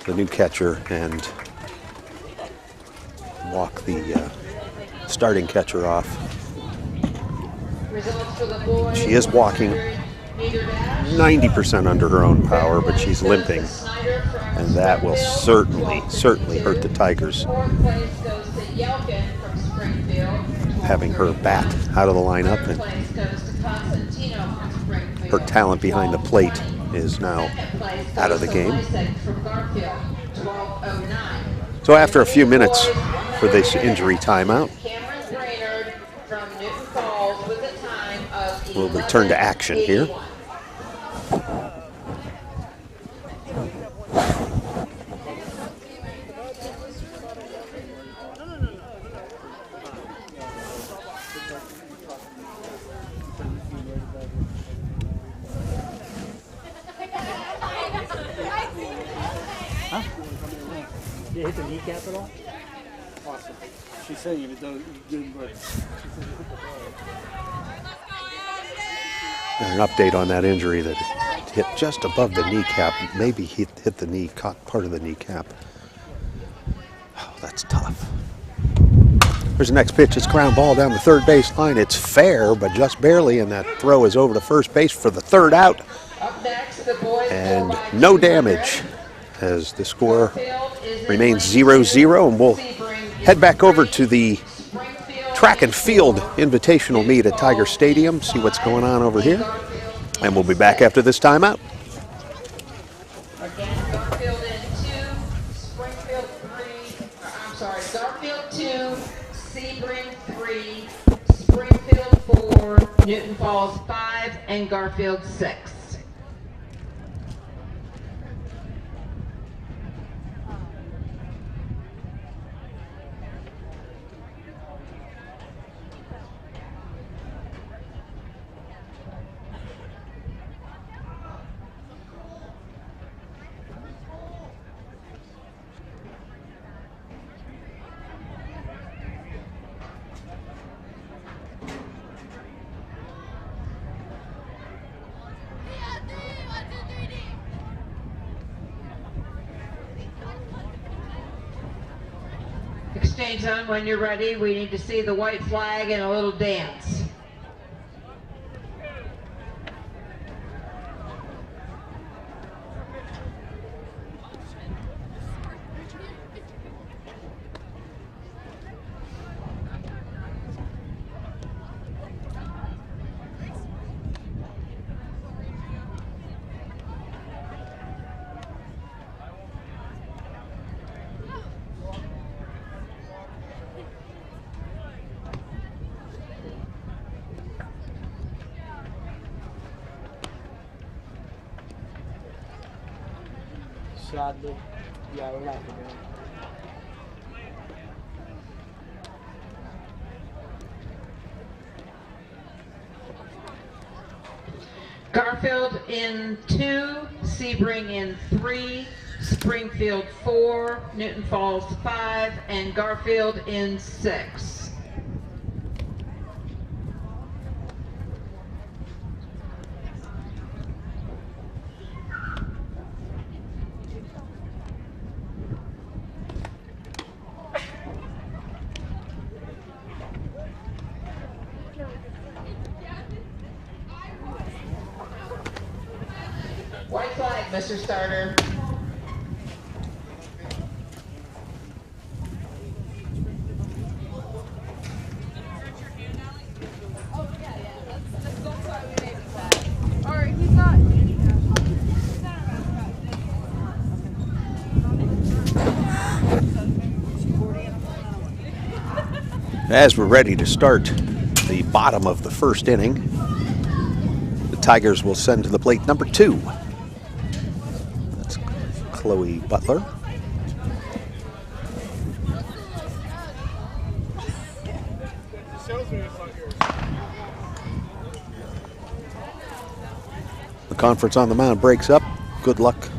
the new catcher and walk the starting catcher off. She is walking 90% under her own power, but she's limping, and that will certainly hurt the Tigers. Having her bat out of the lineup, and her talent behind the plate is now out of the game. So after a few minutes for this injury timeout, we'll return to action here. Did it hit the kneecap at all? Awesome. She's saying if it does, it's good, but And an update on that injury that hit just above the kneecap. Maybe hit the knee, caught part of the kneecap. Oh, that's tough. There's the next pitch. It's ground ball down the third base line. It's fair, but just barely, and that throw is over to first base for the third out. And no damage as the score remains 0-0, and we'll head back over to the track and field invitational meet at Tiger Stadium, see what's going on over here, and we'll be back after this timeout. Again, Garfield in 2, Springfield 2, Sebring 3, Springfield 4, Newton Falls 5, and Garfield 6. Exchange zone, when you're ready, we need to see the white flag and a little dance. Sadly, yeah, we're not going to. Garfield in 2, Sebring in 3, Springfield 4, Newton Falls 5, and Garfield in 6. White flag, Mr. Starter. As we're ready to start the bottom of the first inning, the Tigers will send to the plate number 2. That's Chloe Butler. The conference on the mound breaks up. Good luck.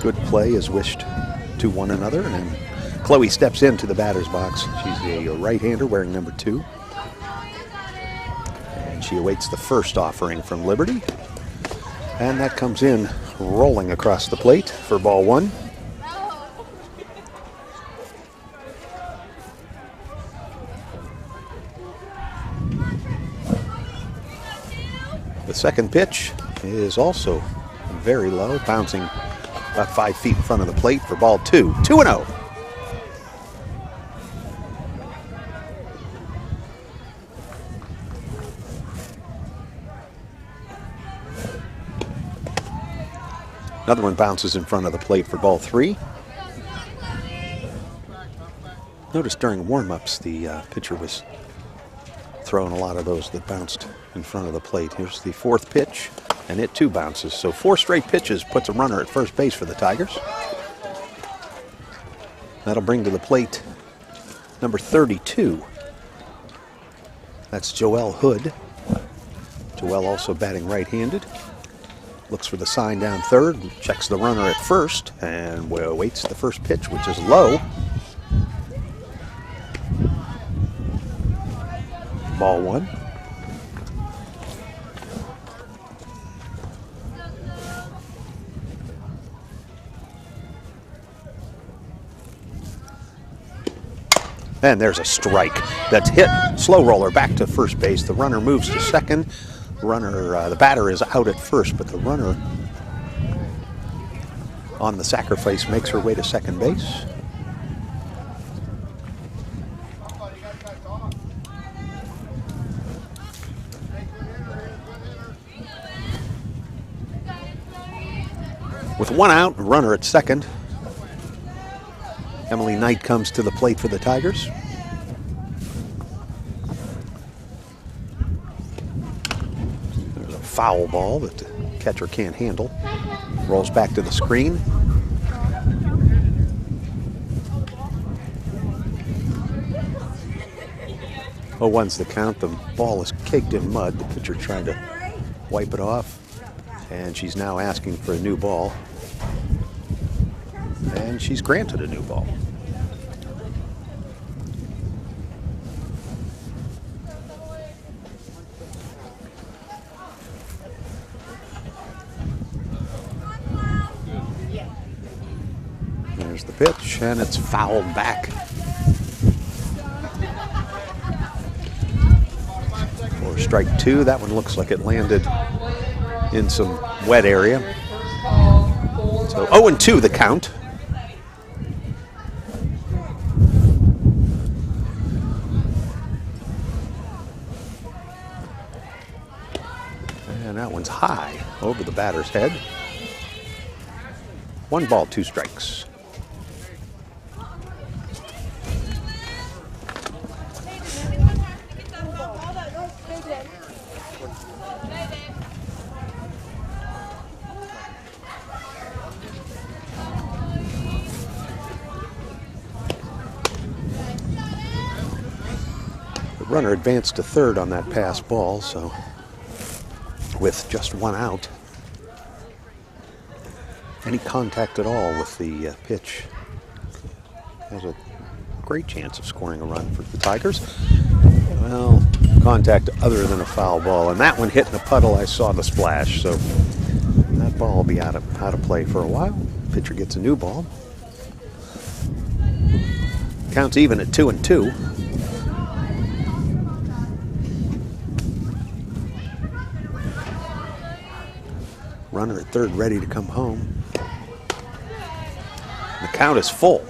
Good play is wished to one another, and Chloe steps into the batter's box. She's a right-hander wearing number 2. And she awaits the first offering from Liberty. And that comes in rolling across the plate for ball 1. The second pitch is also very low, bouncing about 5 feet in front of the plate for ball 2. 2-0. Another one bounces in front of the plate for ball 3. Notice during warm-ups the pitcher was throwing a lot of those that bounced in front of the plate. Here's the 4th pitch, and it too bounces. So 4 straight pitches puts a runner at first base for the Tigers. That'll bring to the plate number 32. That's Joelle Hood. Joelle also batting right-handed. Looks for the sign down third, checks the runner at first, and waits the first pitch, which is low. Ball 1. And there's a strike that's hit. Slow roller back to first base. The runner moves to second. The batter is out at first, but the runner on the sacrifice makes her way to second base. With 1 out, runner at second. Emily Knight comes to the plate for the Tigers. There's a foul ball that the catcher can't handle. Rolls back to the screen. 0-1's the count. The ball is caked in mud. The pitcher trying to wipe it off. And she's now asking for a new ball. And she's granted a new ball. There's the pitch, and it's fouled back. For strike 2, that one looks like it landed in some wet area. So 0-2 the count. And that one's high over the batter's head. 1 ball, 2 strikes. The runner advanced to third on that pass ball, so with just 1 out. Any contact at all with the pitch has a great chance of scoring a run for the Tigers. Well, contact other than a foul ball, and that one hit in a puddle. I saw the splash, so that ball will be out of play for a while. Pitcher gets a new ball. Counts even at 2-2. Runner at third ready to come home. The count is full.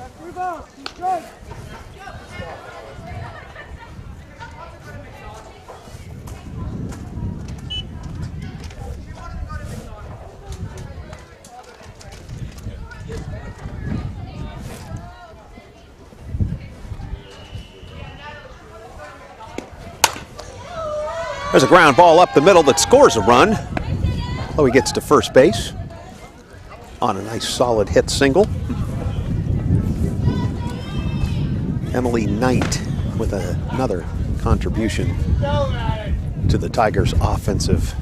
There's a ground ball up the middle that scores a run. Chloe gets to first base. on a nice solid hit single. Emily Knight with another contribution to the Tigers' offensive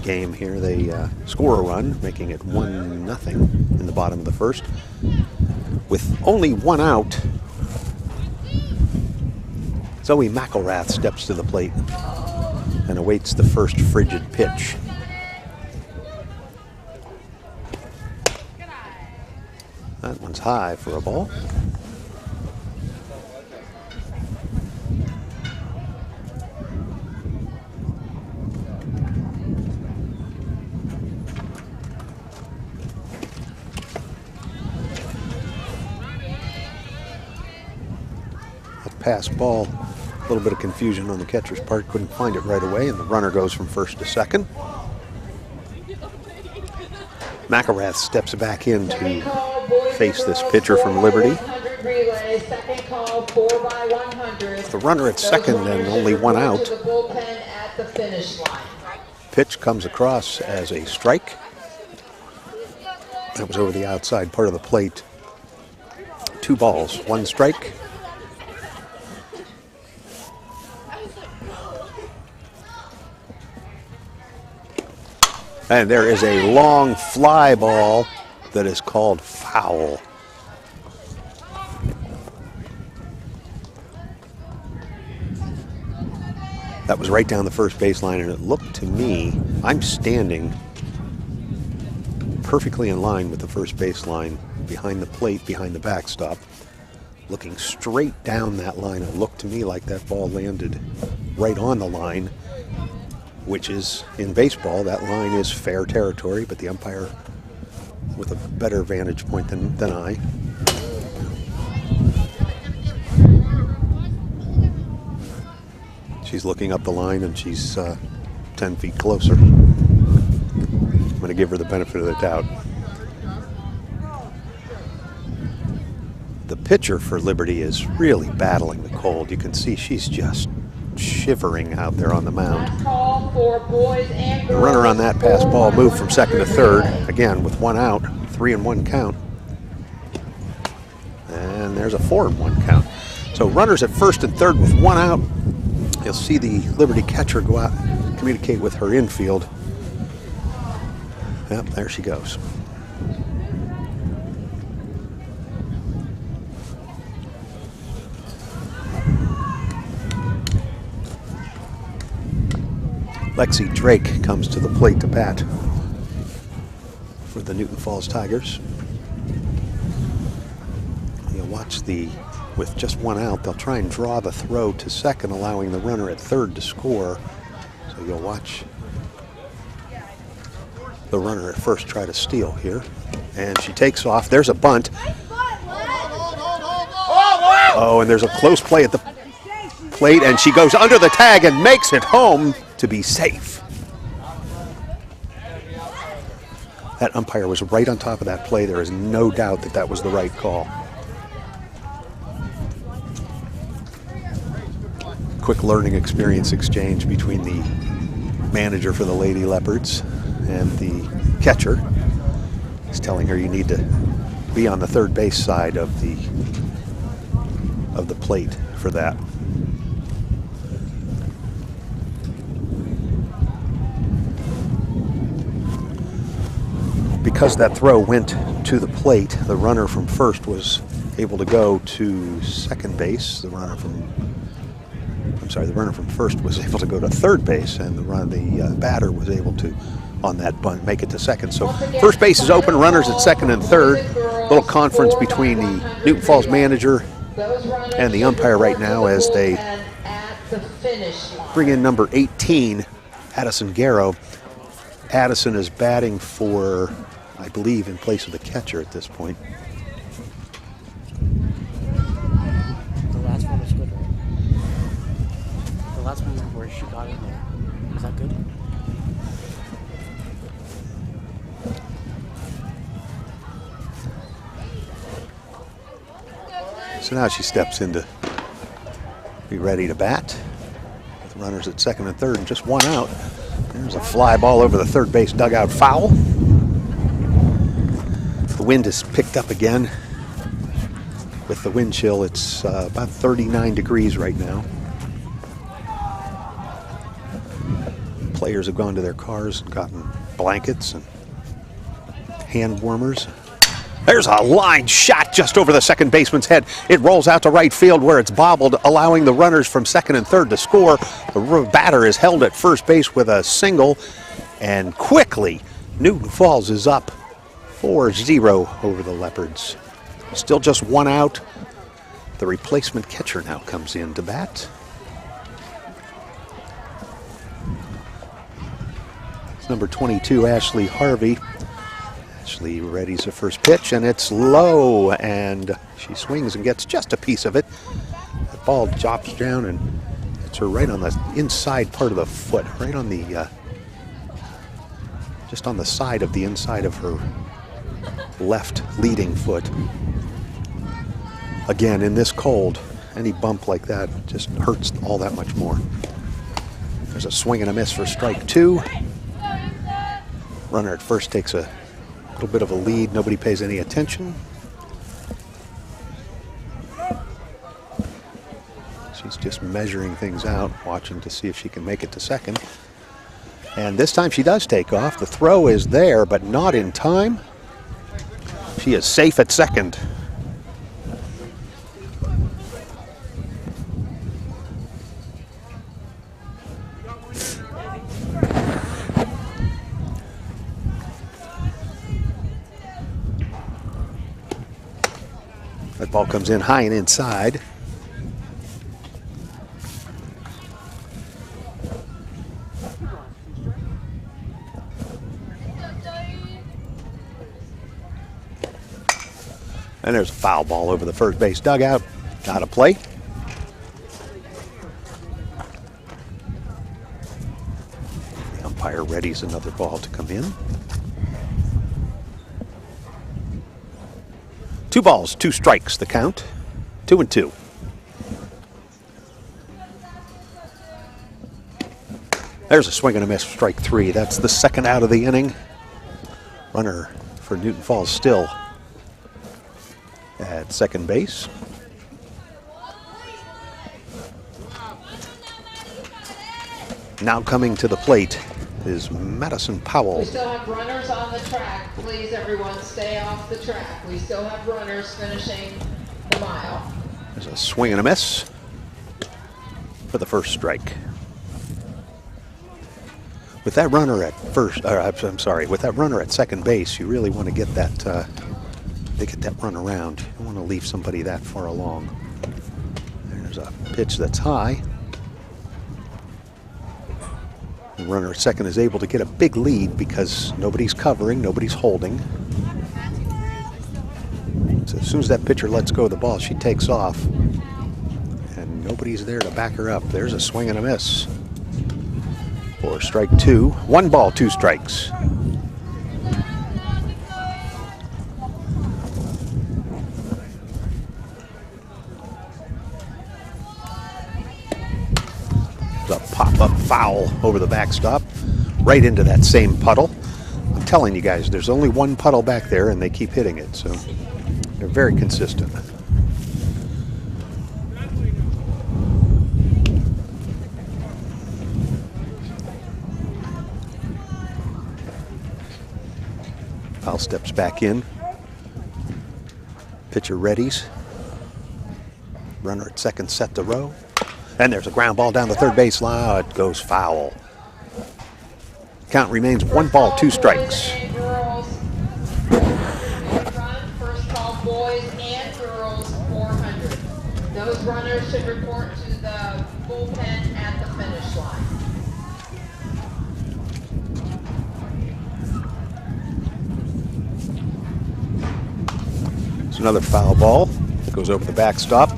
game here. They score a run, making it 1-0 in the bottom of the first. With only one out, Zoe McElrath steps to the plate and awaits the first frigid pitch. That one's high for a ball. Pass ball, a little bit of confusion on the catcher's part, couldn't find it right away, and the runner goes from first to second. McElrath steps back in to face this pitcher from Liberty. The runner at second and only one out. Pitch comes across as a strike. That was over the outside part of the plate. 2 balls, 1 strike. And there is a long fly ball that is called foul. That was right down the first baseline, and it looked to me, I'm standing perfectly in line with the first baseline, behind the plate, behind the backstop, looking straight down that line. It looked to me like that ball landed right on the line, which is, in baseball, that line is fair territory, but the umpire with a better vantage point than I. She's looking up the line, and she's 10 feet closer. I'm going to give her the benefit of the doubt. The pitcher for Liberty is really battling the cold. You can see she's just shivering out there on the mound. The runner on that pass ball moved from second to third, again with 1 out, 3-1 count. And there's a 4-1 count. So runners at first and third with 1 out. You'll see the Liberty catcher go out and communicate with her infield. Yep, there she goes. Lexi Drake comes to the plate to bat for the Newton Falls Tigers. You'll watch with just 1 out, they'll try and draw the throw to second, allowing the runner at third to score. So you'll watch the runner at first try to steal here. And she takes off. There's a bunt. Oh, and there's a close play at the plate, and she goes under the tag and makes it home to be safe. That umpire was right on top of that play. There is no doubt that that was the right call. Quick learning experience exchange between the manager for the Lady Leopards and the catcher. He's telling her you need to be on the third base side of the plate for that. Because that throw went to the plate, the runner from first was able to go to second base. The runner from first was able to go to third base, and the batter was able to, on that bunt, make it to second. So first base is open, runners at second and third. A little conference between the Newton Falls manager and the umpire right now as they bring in number 18, Addison Garrow. Addison is batting for, I believe, in place of the catcher at this point. The last one was good, right? The last one where she got in there. Is that good? So now she steps in to be ready to bat with runners at second and third and just 1 out. There's a fly ball over the third base dugout, foul. The wind has picked up again. With the wind chill, it's about 39 degrees right now. Players have gone to their cars and gotten blankets and hand warmers. There's a line shot just over the second baseman's head. It rolls out to right field where it's bobbled, allowing the runners from second and third to score. The batter is held at first base with a single, and quickly Newton Falls is up 4-0 over the Leopards. Still just one out. The replacement catcher now comes in to bat. It's number 22, Ashley Harvey. Ashley readies the first pitch, and it's low, and she swings and gets just a piece of it. The ball drops down and hits her right on the inside part of the foot, right on the, just on the side of the inside of her left leading foot. Again, in this cold, any bump like that just hurts all that much more. There's a swing and a miss for strike two. Runner at first takes a little bit of a lead. Nobody pays any attention. She's just measuring things out, watching to see if she can make it to second. And this time she does take off. The throw is there, but not in time. She is safe at second. That ball comes in high and inside. And there's a foul ball over the first base dugout. Out of play. The umpire readies another ball to come in. 2 balls, 2 strikes, the count. 2-2. There's a swing and a miss, strike 3. That's the second out of the inning. Runner for Newton Falls still at second base. Now coming to the plate is Madison Powell. We still have runners on the track. Please, everyone, stay off the track. We still have runners finishing the mile. There's a swing and a miss for the first strike. With that runner at first, with that runner at second base, you really want to get that, get that run around. You don't want to leave somebody that far along. There's a pitch that's high. The runner at second is able to get a big lead because nobody's covering, nobody's holding. So as soon as that pitcher lets go of the ball, she takes off. And nobody's there to back her up. There's a swing and a miss for strike 2. 1 ball, 2 strikes. A pop-up foul over the backstop, right into that same puddle. I'm telling you guys, there's only one puddle back there, and they keep hitting it, so they're very consistent. Powell steps back in. Pitcher readies. Runner at second set to row. And there's a ground ball down the third base line. It goes foul. Count remains 1 ball, 2 strikes. First call, boys and girls, 400. Those runners should report to the bullpen at the finish line. It's another foul ball. It goes over the backstop.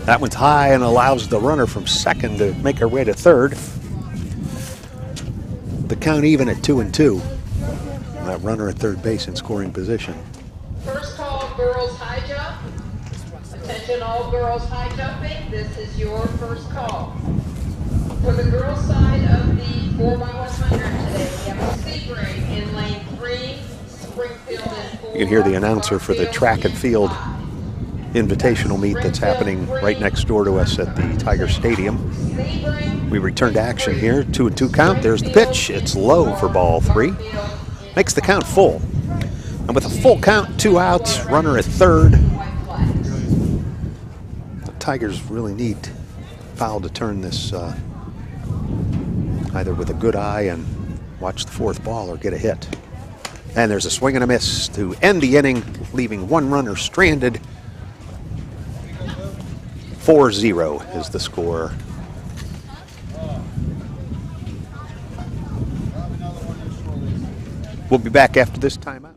That one's high and allows the runner from second to make her way to third. count even at 2-2. That runner at third base in scoring position. First call, girls high jump. Attention all girls high jumping. This is your first call. For the girls side of the 4x100 today, we have Sebring in lane 3, Springfield in 4. You can hear the announcer for the track and field invitational meet that's happening right next door to us at the Tiger Stadium. We return to action here. 2-2 count. There's the pitch. It's low for ball 3. Makes the count full. And with a full count, 2 outs, runner at third. The Tigers really need Powell to turn this either with a good eye and watch the fourth ball or get a hit. And there's a swing and a miss to end the inning, leaving one runner stranded. 4-0 is the score. We'll be back after this timeout.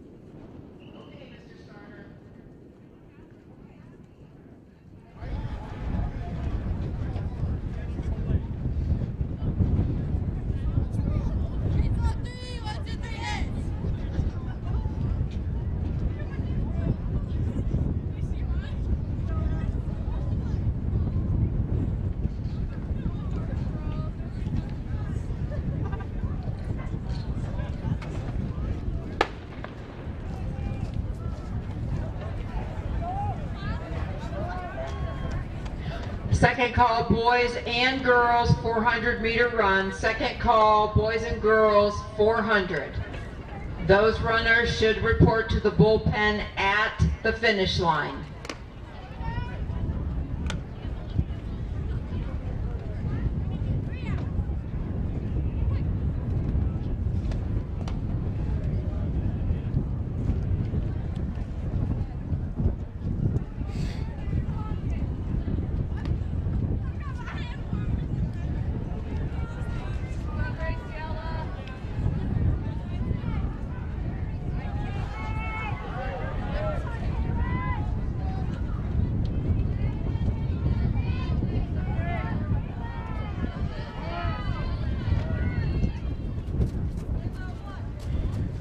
Second call, boys and girls, 400-meter run. Second call, boys and girls, 400. Those runners should report to the bullpen at the finish line.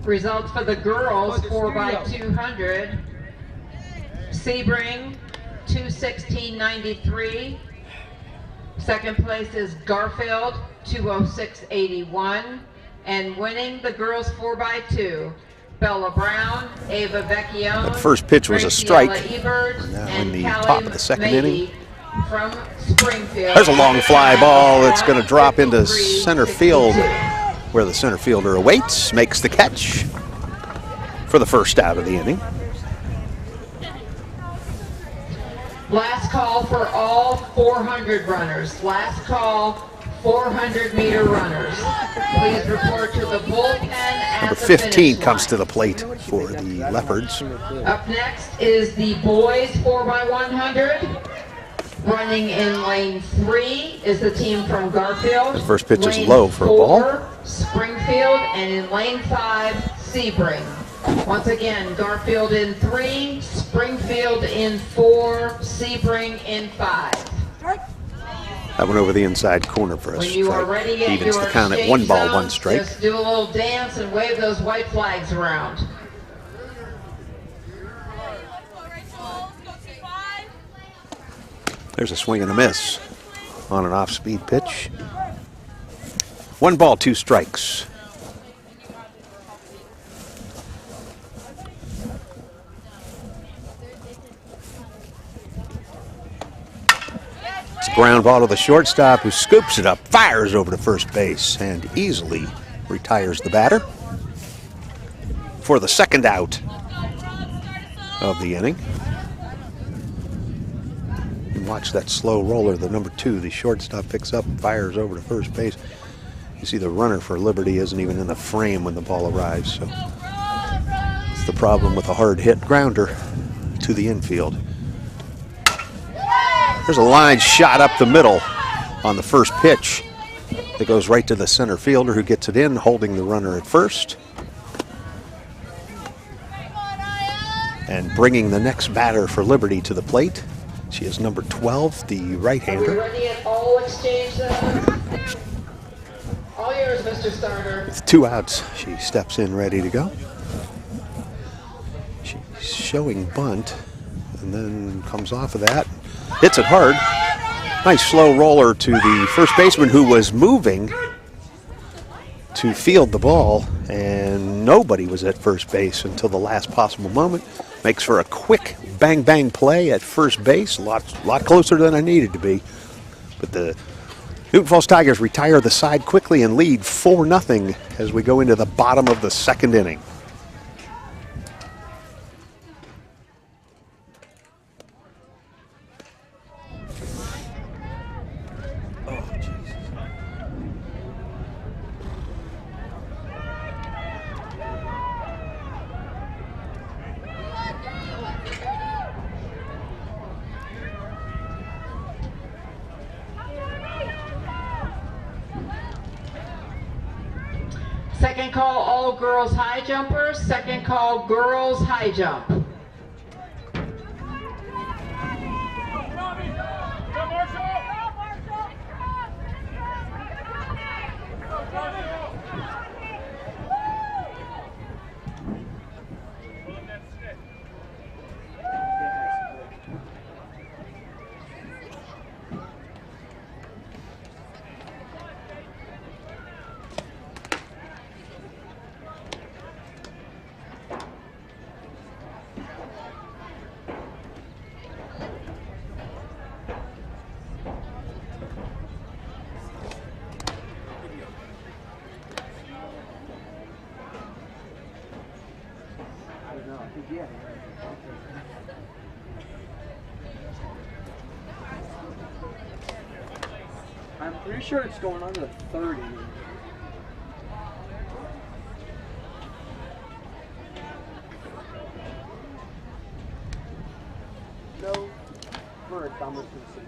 Results for the girls, 4x200. Sebring, 2:16.93. Second place is Garfield, 2:06.81. And winning the girls 4x2, Bella Brown, Ava Vecchione. The first pitch was a strike. Ebert, Now in and the Callie top of the second inning. From Springfield. There's a long fly ball that's going to drop into center field, where the center fielder awaits, makes the catch for the first out of the inning. Last call for all 400 runners. Last call, 400-meter runners. Please report to the bullpen at Number the 15 finish comes line. to the plate for the Leopards. Up next is the boys 4x100. Running in lane 3 is the team from Garfield. The first pitch is Lane low for a ball. 4, Springfield, and in lane 5, Sebring. Once again, Garfield in 3, Springfield in 4, Sebring in 5. That went over the inside corner for a When you are strike. ready at Evens your the count at exchange 1 ball, 1 zones, strike. just do a little dance and wave those white flags around. There's a swing and a miss on an off-speed pitch. 1 ball, 2 strikes. It's a ground ball to the shortstop, who scoops it up, fires over to first base, and easily retires the batter for the second out of the inning. Watch that slow roller, the number 2, the shortstop picks up, fires over to first base. You see the runner for Liberty isn't even in the frame when the ball arrives. So it's the problem with a hard hit grounder to the infield. There's a line shot up the middle on the first pitch that goes right to the center fielder, who gets it in, holding the runner at first. And bringing the next batter for Liberty to the plate. She is number 12, the Are we right-hander. ready at all exchange zones? All yours, Mr. Starter. With 2 outs, she steps in ready to go. She's showing bunt, and then comes off of that. Hits it hard. Nice slow roller to the first baseman, who was moving to field the ball, and nobody was at first base until the last possible moment. Makes for a quick bang-bang play at first base. Lot closer than I needed to be. But the Newton Falls Tigers retire the side quickly and lead 4-0 as we go into the bottom of the second inning. Second call, all girls high jumpers. Second call, girls high jump. I'm pretty sure it's going on to 30. No, for a dumber person.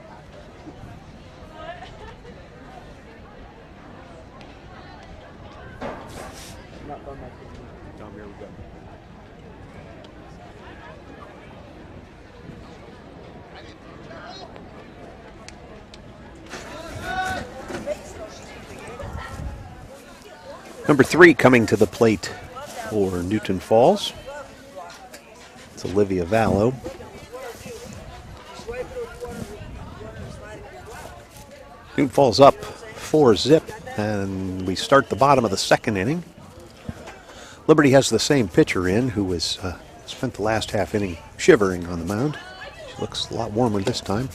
Not done that. Here we go. Number 3 coming to the plate for Newton Falls. It's Olivia Vallow. Newton Falls up 4-0, and we start the bottom of the second inning. Liberty has the same pitcher in, who was spent the last half inning shivering on the mound. She looks a lot warmer this time,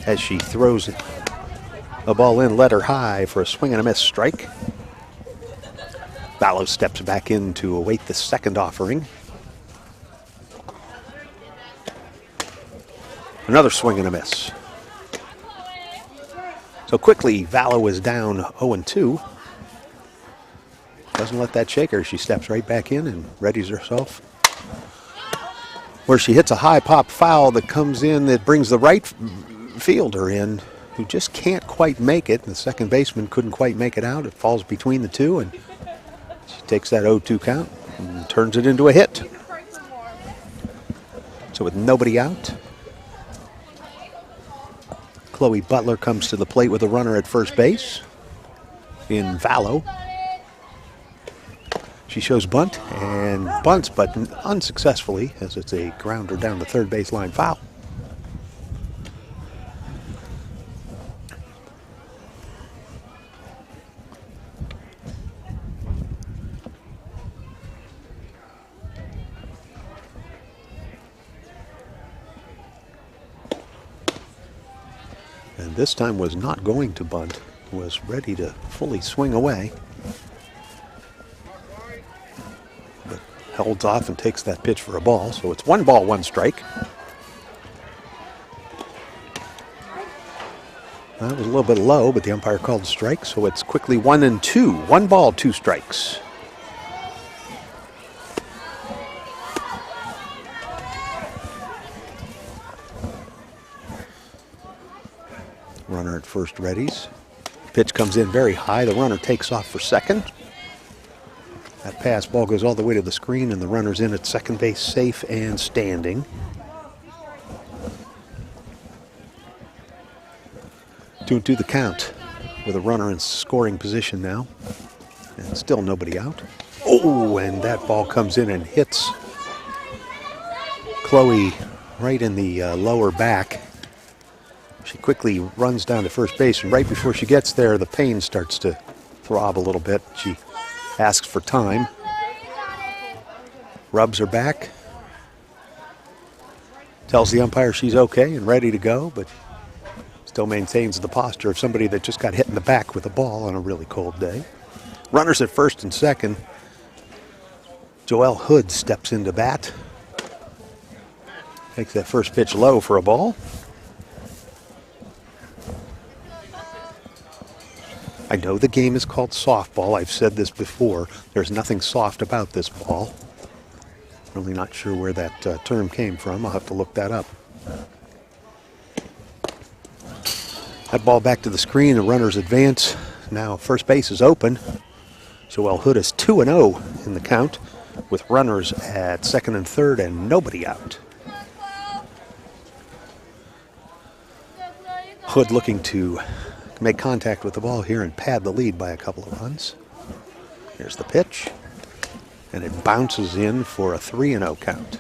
as she throws a ball in, let her high for a swing and a miss strike. Vallow steps back in to await the second offering. Another swing and a miss. So quickly, Vallow is down 0-2. Doesn't let that shake her. She steps right back in and readies herself, where she hits a high pop foul that comes in, that brings the right fielder in, who just can't quite make it. The second baseman couldn't quite make it out. It falls between the two, and she takes that 0-2 count and turns it into a hit. So with nobody out, Chloe Butler comes to the plate with a runner at first base in Vallow. She shows bunt and bunts, but unsuccessfully, as it's a grounder down the third baseline foul. And this time was not going to bunt, was ready to fully swing away, but holds off and takes that pitch for a ball. So it's 1 ball, 1 strike. That was a little bit low, but the umpire called a strike, so it's quickly 1-2. 1 ball, 2 strikes. Runner at first readies. Pitch comes in very high. The runner takes off for second. That pass ball goes all the way to the screen, and the runner's in at second base, safe and standing. 2-2 the count. with a runner in scoring position now. And still nobody out. Oh, and that ball comes in and hits Chloe right in the lower back. She quickly runs down to first base, and right before she gets there, the pain starts to throb a little bit. She asks for time, rubs her back, tells the umpire she's okay and ready to go, but still maintains the posture of somebody that just got hit in the back with a ball on a really cold day. Runners at first and second. Joelle Hood steps into bat. Takes that first pitch low for a ball. I know the game is called softball. I've said this before. There's nothing soft about this ball. Really not sure where that term came from. I'll have to look that up. That ball back to the screen. The runners advance. Now first base is open. Joelle Hood is 2-0 in the count with runners at second and third and nobody out. Hood looking to make contact with the ball here and pad the lead by a couple of runs. Here's the pitch, and it bounces in for a 3-0 count.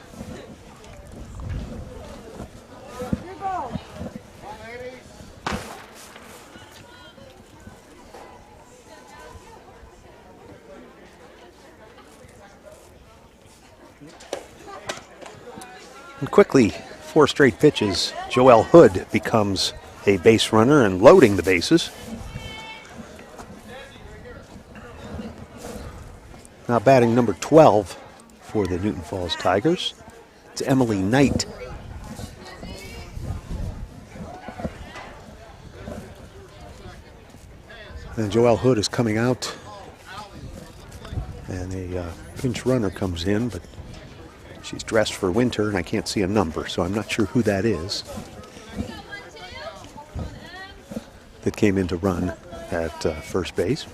And quickly, 4 straight pitches, Joelle Hood becomes a base runner and loading the bases. Now batting number 12 for the Newton Falls Tigers. It's Emily Knight. And Joelle Hood is coming out. And a pinch runner comes in, but she's dressed for winter and I can't see a number, so I'm not sure who that is. That came in to run at first base.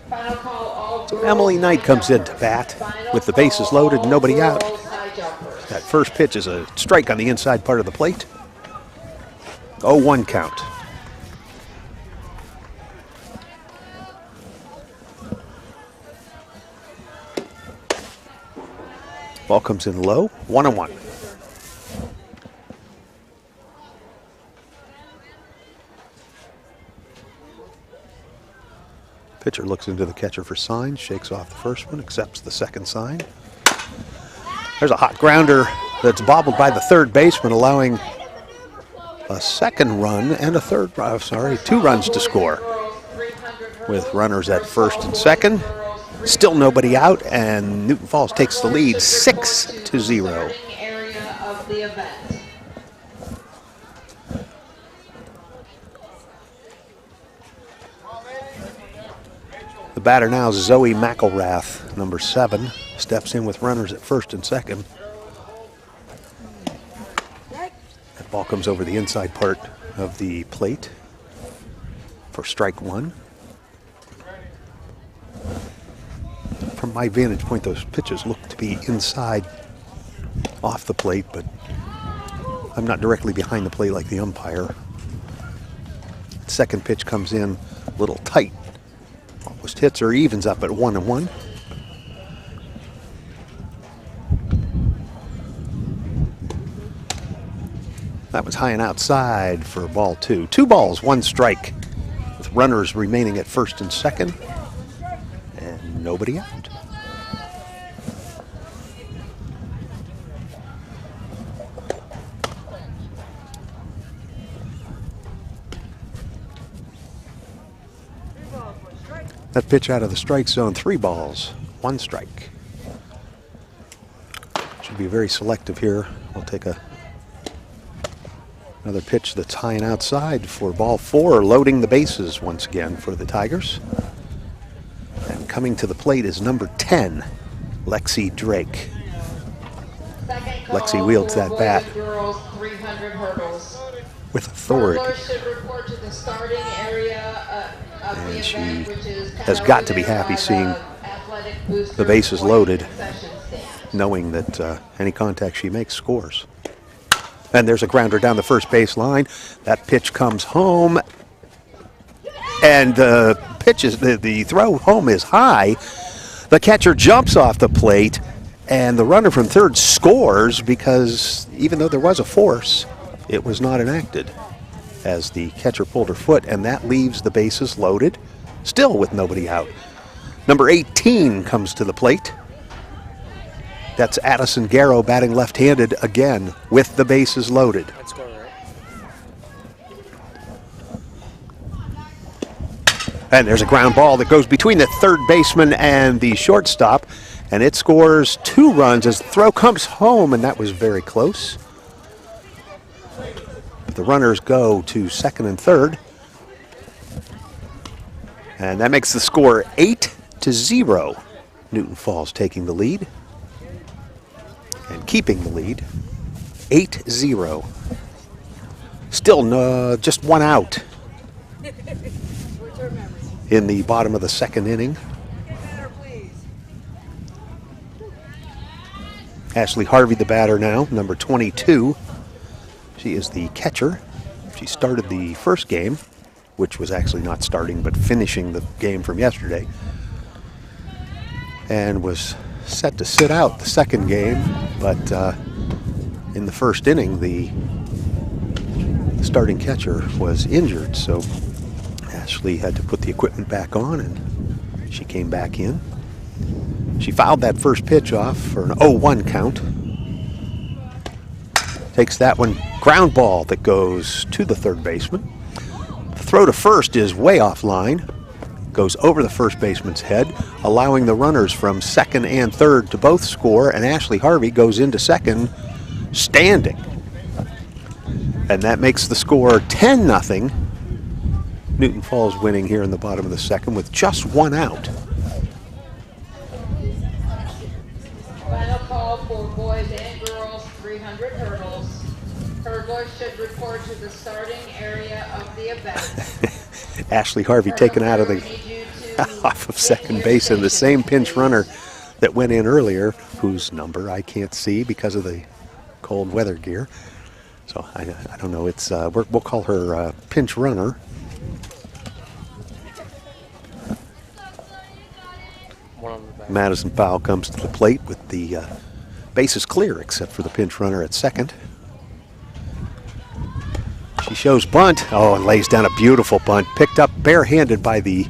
So Emily Knight comes in to bat with the bases loaded and nobody out. That first pitch is a strike on the inside part of the plate. 0-1 count. Ball comes in low, 1-1. Pitcher looks into the catcher for signs, shakes off the first one, accepts the second sign. There's a hot grounder that's bobbled by the third baseman, allowing a second run and a 2 runs to score. With runners at first and second, still nobody out, and Newton Falls takes the lead 6-0. The batter now is Zoe McElrath, number 7, steps in with runners at first and second. That ball comes over the inside part of the plate for strike 1. From my vantage point, those pitches look to be inside off the plate, but I'm not directly behind the plate like the umpire. Second pitch comes in a little tight. Almost hits or evens up at 1-1. That was high and outside for ball 2. 2 balls, 1 strike, with runners remaining at first and second, and nobody out. That pitch out of the strike zone, 3 balls, 1 strike. Should be very selective here. We'll take another pitch that's high and outside for ball 4, loading the bases once again for the Tigers. And coming to the plate is number 10, Lexi Drake. Lexi wields that bat with authority. And she has got to be happy seeing the bases loaded, knowing that any contact she makes scores. And there's a grounder down the first base line. That pitch comes home. And the throw home is high. The catcher jumps off the plate, and the runner from third scores because even though there was a force, it was not enacted as the catcher pulled her foot, and that leaves the bases loaded, still with nobody out. Number 18 comes to the plate. That's Addison Garrow batting left-handed again with the bases loaded. Let's go, right? And there's a ground ball that goes between the third baseman and the shortstop, and it scores 2 runs as the throw comes home, and that was very close. But the runners go to second and third, and that makes the score 8-0. Newton Falls taking the lead and keeping the lead, 8-0. Still just 1 out in the bottom of the second inning. Ashley Harvey, the batter now, number 22. She is the catcher. She started the first game, which was actually not starting, but finishing the game from yesterday, and was set to sit out the second game, but in the first inning, the starting catcher was injured, so Ashley had to put the equipment back on, and she came back in. She fouled that first pitch off for an 0-1 count. Takes that one, ground ball that goes to the third baseman. The throw to first is way offline. Goes over the first baseman's head, allowing the runners from second and third to both score, and Ashley Harvey goes into second standing. And that makes the score 10-0. Newton Falls winning here in the bottom of the second with just 1 out. Final call for boys and girls 300 hurdles. Hurdlers should report to the starting area of the event. Ashley Harvey taken out of the off of second base, and the same pinch runner that went in earlier, whose number I can't see because of the cold weather gear. So I don't know. It's we'll call her pinch runner. Madison Powell comes to the plate with the bases clear except for the pinch runner at second. She shows bunt. Oh, and lays down a beautiful bunt. Picked up barehanded by the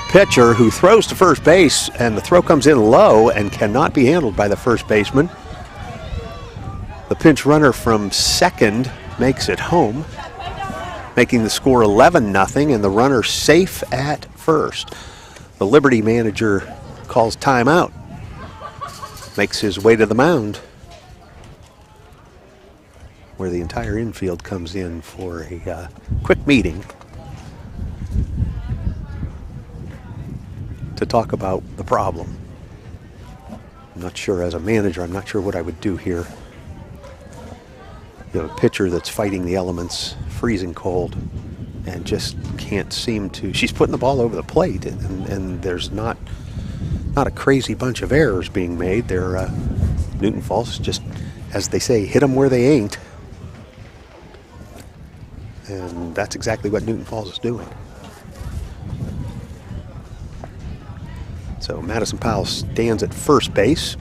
pitcher, who throws to first base, and the throw comes in low and cannot be handled by the first baseman. The pinch runner from second makes it home, making the score 11-0, and the runner safe at first. The Liberty manager calls timeout, makes his way to the mound, where the entire infield comes in for a quick meeting to talk about the problem. I'm not sure, as a manager, I'm not sure what I would do here. You have a pitcher that's fighting the elements, freezing cold, and just can't seem to. She's putting the ball over the plate, and there's not a crazy bunch of errors being made. They're Newton Falls just, as they say, hit them where they ain't. And that's exactly what Newton Falls is doing. So Madison Powell stands at first base.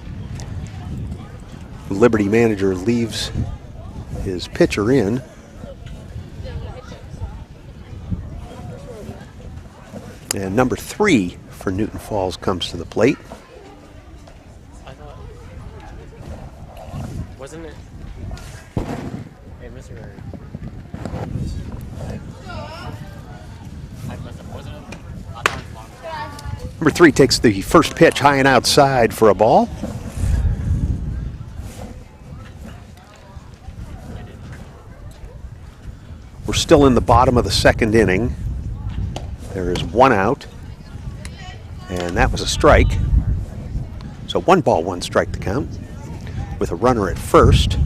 The Liberty manager leaves his pitcher in. And number 3 for Newton Falls comes to the plate. I thought, wasn't it? Hey, Mr. Wasn't it? I thought it was long. Number 3 takes the first pitch high and outside for a ball. We're still in the bottom of the second inning. There is 1 out, and that was a strike. So 1 ball, 1 strike to count, with a runner at first.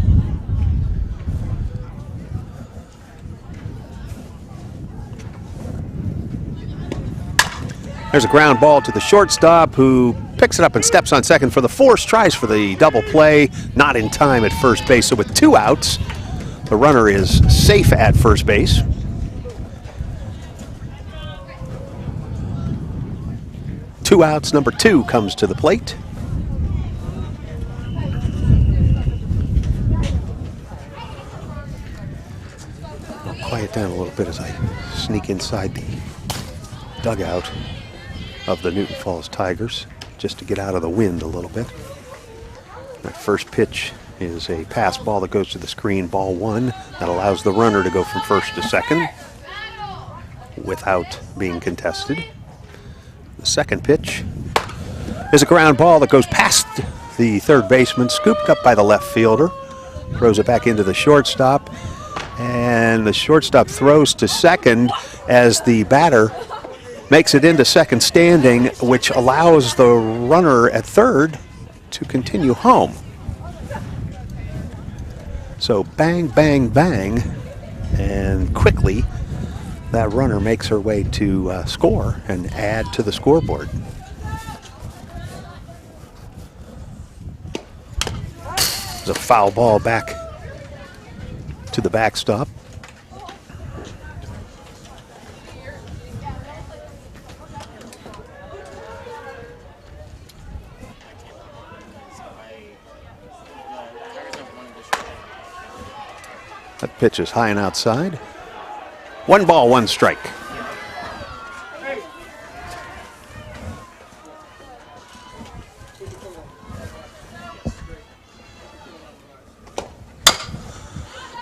There's a ground ball to the shortstop, who picks it up and steps on second for the force, tries for the double play, not in time at first base. So with 2 outs, The runner is safe at first base. Two outs, number 2 comes to the plate. I'll quiet down a little bit as I sneak inside the dugout of the Newton Falls Tigers just to get out of the wind a little bit. That first pitch is a pass ball that goes to the screen, ball 1, that allows the runner to go from first to second without being contested. The second pitch is a ground ball that goes past the third baseman, scooped up by the left fielder, throws it back into the shortstop, and the shortstop throws to second as the batter makes it into second standing, which allows the runner at third to continue home. So bang, bang, bang, and quickly that runner makes her way to score and add to the scoreboard. There's a foul ball back to the backstop. That pitch is high and outside. 1 ball, 1 strike.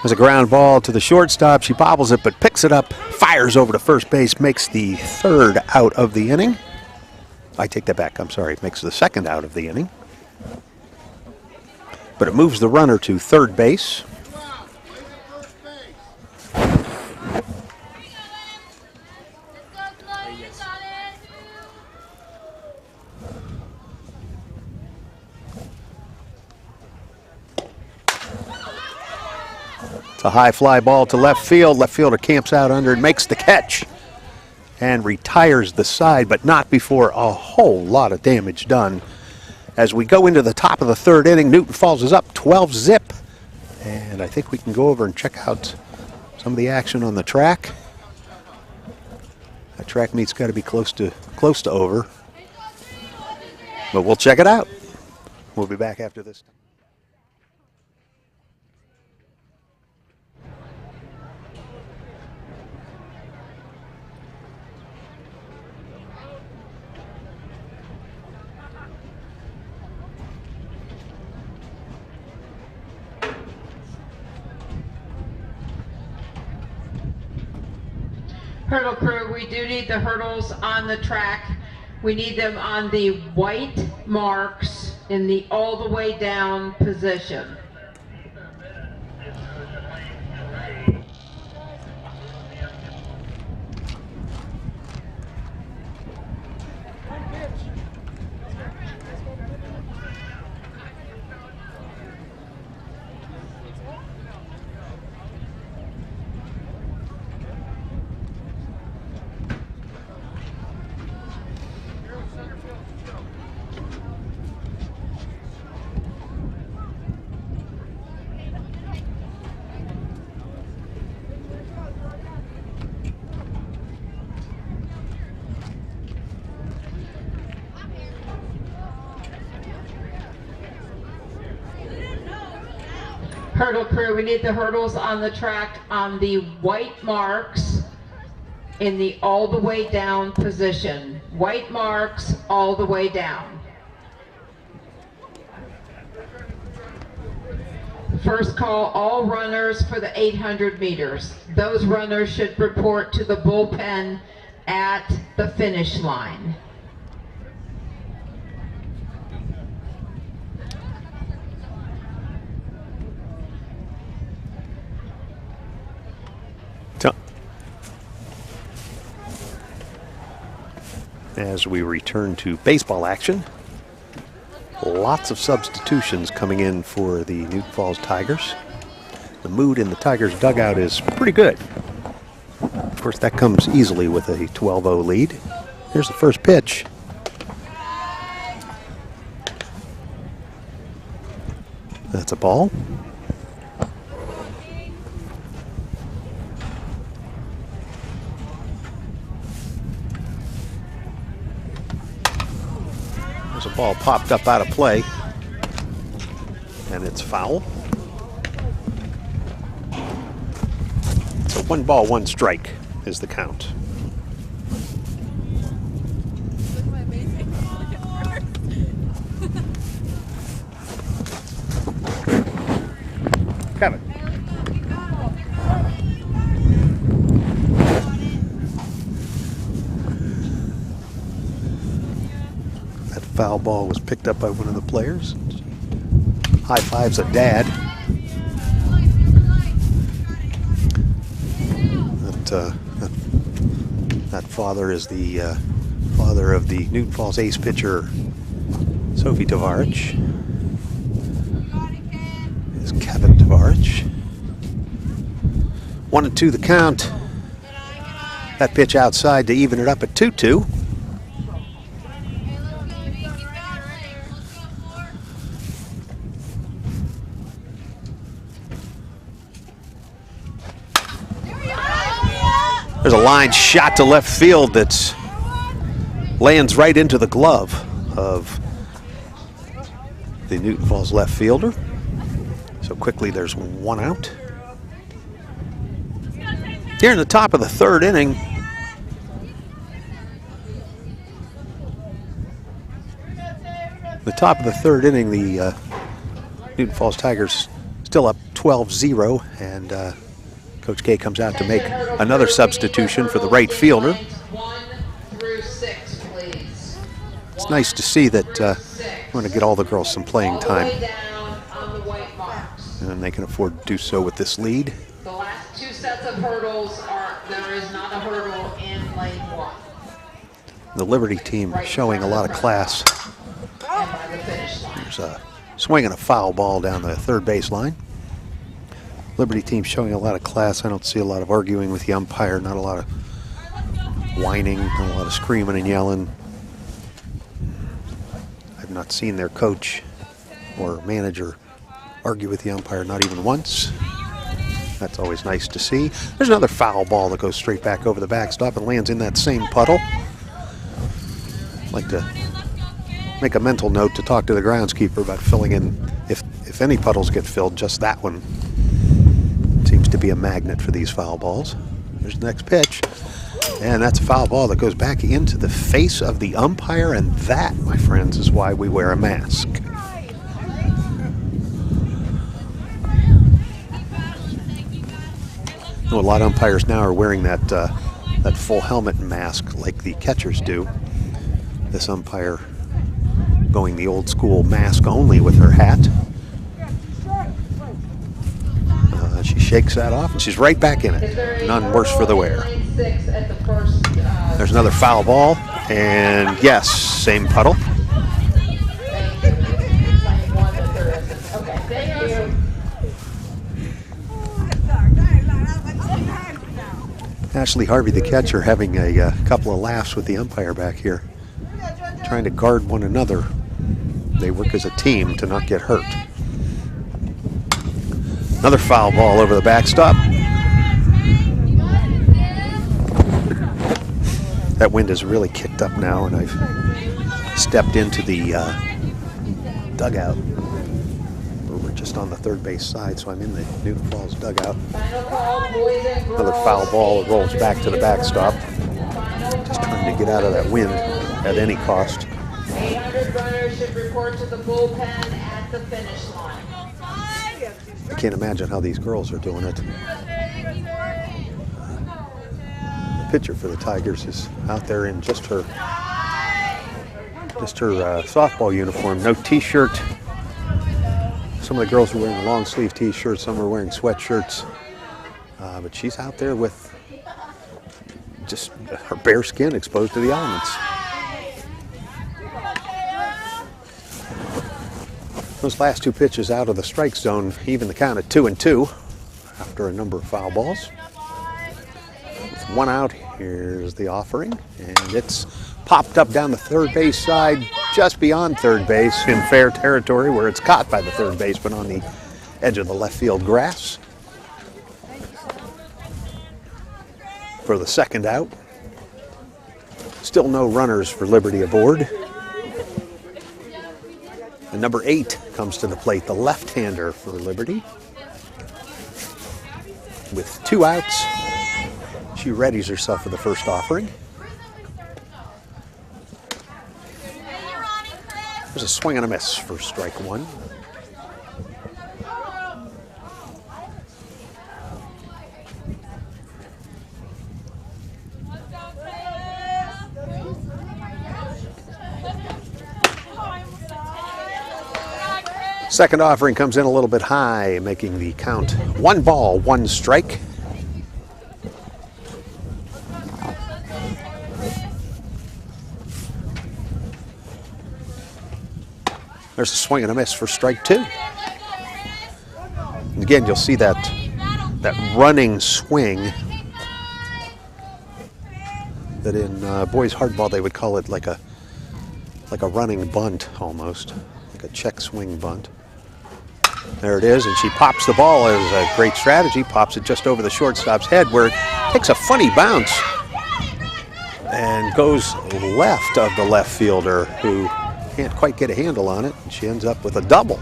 There's a ground ball to the shortstop. She bobbles it but picks it up, fires over to first base, makes the 3rd out of the inning. I take that back, I'm sorry, makes the 2nd out of the inning. But it moves the runner to third base. A high fly ball to left field. Left fielder camps out under and makes the catch and retires the side, but not before a whole lot of damage done. As we go into the top of the 3rd inning, Newton Falls is up 12-zip. And I think we can go over and check out some of the action on the track. That track meet's got to be close to over. But we'll check it out. We'll be back after this. Hurdle crew, we do need the hurdles on the track. We need them on the white marks in the all the way down position. Hurdle crew, we need the hurdles on the track on the white marks in the all the way down position. White marks all the way down. First call, all runners for the 800 meters. Those runners should report to the bullpen at the finish line. As we return to baseball action, lots of substitutions coming in for the Newton Falls Tigers. The mood in the Tigers dugout is pretty good. Of course, that comes easily with a 12-0 lead. Here's the first pitch. That's a ball. Ball popped up out of play, and it's foul. So 1 ball, 1 strike is the count. Kevin. That foul ball was picked up by one of the players. High fives at Dad. That father is the father of the Newton Falls ace pitcher, Sophie Tavarich. Is Kevin Tavarich. 1-2 the count. That pitch outside to even it up at 2-2. There's a line shot to left field that lands right into the glove of the Newton Falls left fielder. So quickly there's 1 out. Here in the top of the 3rd inning, the Newton Falls Tigers still up 12-0, and Coach K comes out to make another substitution for the right fielder. 1 through 6, please. It's nice to see that we're going to get all the girls some playing time, and they can afford to do so with this lead. The last 2 sets of hurdles there is not a hurdle in lane 1. The Liberty team showing a lot of class. And by the finish line. There's a swing and a foul ball down the 3rd base line. Liberty team showing a lot of class. I don't see a lot of arguing with the umpire, not a lot of whining, not a lot of screaming and yelling. I've not seen their coach or manager argue with the umpire, not even once. That's always nice to see. There's another foul ball that goes straight back over the backstop and lands in that same puddle. I'd like to make a mental note to talk to the groundskeeper about filling in, if any puddles get filled, just that one seems to be a magnet for these foul balls. There's the next pitch, and that's a foul ball that goes back into the face of the umpire, and that, my friends, is why we wear a mask. A lot of umpires now are wearing that full helmet mask like the catchers do. This umpire going the old school mask only with her hat. She shakes that off and she's right back in it. None worse for the wear. There's another foul ball, and yes, same puddle. Ashley Harvey, the catcher, having a couple of laughs with the umpire back here, trying to guard one another. They work as a team to not get hurt. Another foul ball over the backstop. That wind has really kicked up now, and I've stepped into the dugout. We're just on the 3rd base side, so I'm in the Newton Falls dugout. Another foul ball that rolls back to the backstop. Just trying to get out of that wind at any cost. 800 runners should report to the bullpen at the finish line. I can't imagine how these girls are doing it. The pitcher for the Tigers is out there in just her softball uniform, no t-shirt. Some of the girls are wearing long sleeve t-shirts, some are wearing sweatshirts, but she's out there with just her bare skin exposed to the elements. Those last 2 pitches out of the strike zone even the count at 2-2 after a number of foul balls. With 1 out, here's the offering, and it's popped up down the 3rd base side, just beyond 3rd base in fair territory where it's caught by the 3rd baseman on the edge of the left field grass. For the 2nd out. Still no runners for Liberty aboard. And number 8 comes to the plate, the left-hander for Liberty. With 2 outs, she readies herself for the first offering. There's a swing and a miss for strike 1. Second offering comes in a little bit high, making the count 1 ball, 1 strike. There's a swing and a miss for strike 2. And again, you'll see that running swing that in boys hardball they would call it like a running bunt almost, like a check swing bunt. There it is, and she pops the ball as a great strategy, pops it just over the shortstop's head where it takes a funny bounce and goes left of the left fielder who can't quite get a handle on it, and she ends up with a double.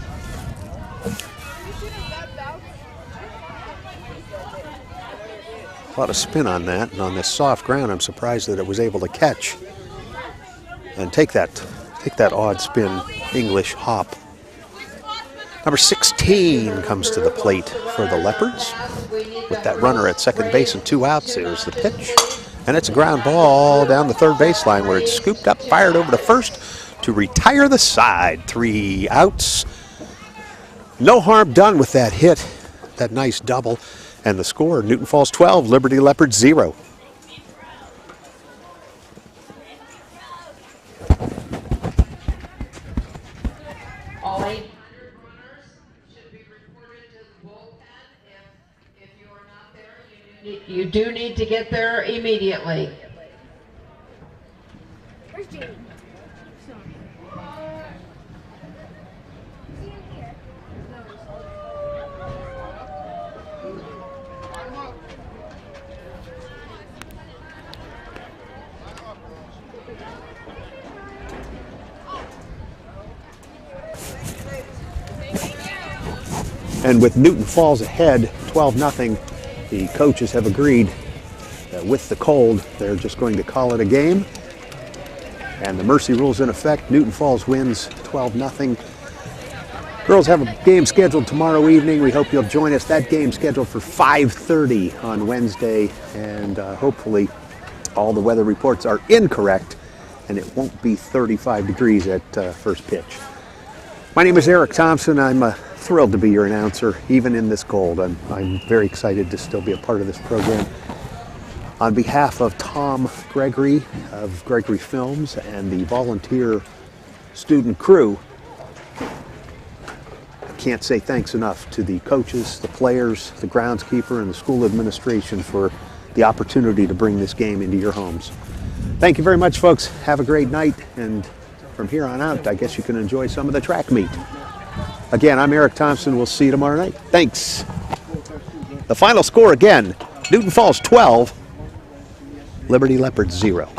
A lot of spin on that, and on this soft ground, I'm surprised that it was able to catch and take that odd spin English hop. Number 16 comes to the plate for the Leopards. With that runner at second base and 2 outs, there's the pitch. And it's a ground ball down the third baseline where it's scooped up, fired over to first to retire the side. 3 outs. No harm done with that hit, that nice double. And the score, Newton Falls 12, Liberty Leopards 0. All 800 runners should be reported to the bullpen. If you are not there, you do need to get there immediately. Where's Jamie? And with Newton Falls ahead, 12-0, the coaches have agreed that with the cold, they're just going to call it a game. And the mercy rule's in effect. Newton Falls wins 12-0. Girls have a game scheduled tomorrow evening. We hope you'll join us. That game's scheduled for 5:30 on Wednesday. And hopefully all the weather reports are incorrect and it won't be 35 degrees at first pitch. My name is Eric Thompson. I'm thrilled to be your announcer, even in this cold. I'm very excited to still be a part of this program. On behalf of Tom Gregory of Gregory Films and the volunteer student crew, I can't say thanks enough to the coaches, the players, the groundskeeper, and the school administration for the opportunity to bring this game into your homes. Thank you very much, folks. Have a great night, and from here on out, I guess you can enjoy some of the track meet. Again, I'm Eric Thompson. We'll see you tomorrow night. Thanks. The final score again, Newton Falls 12, Liberty Leopards 0.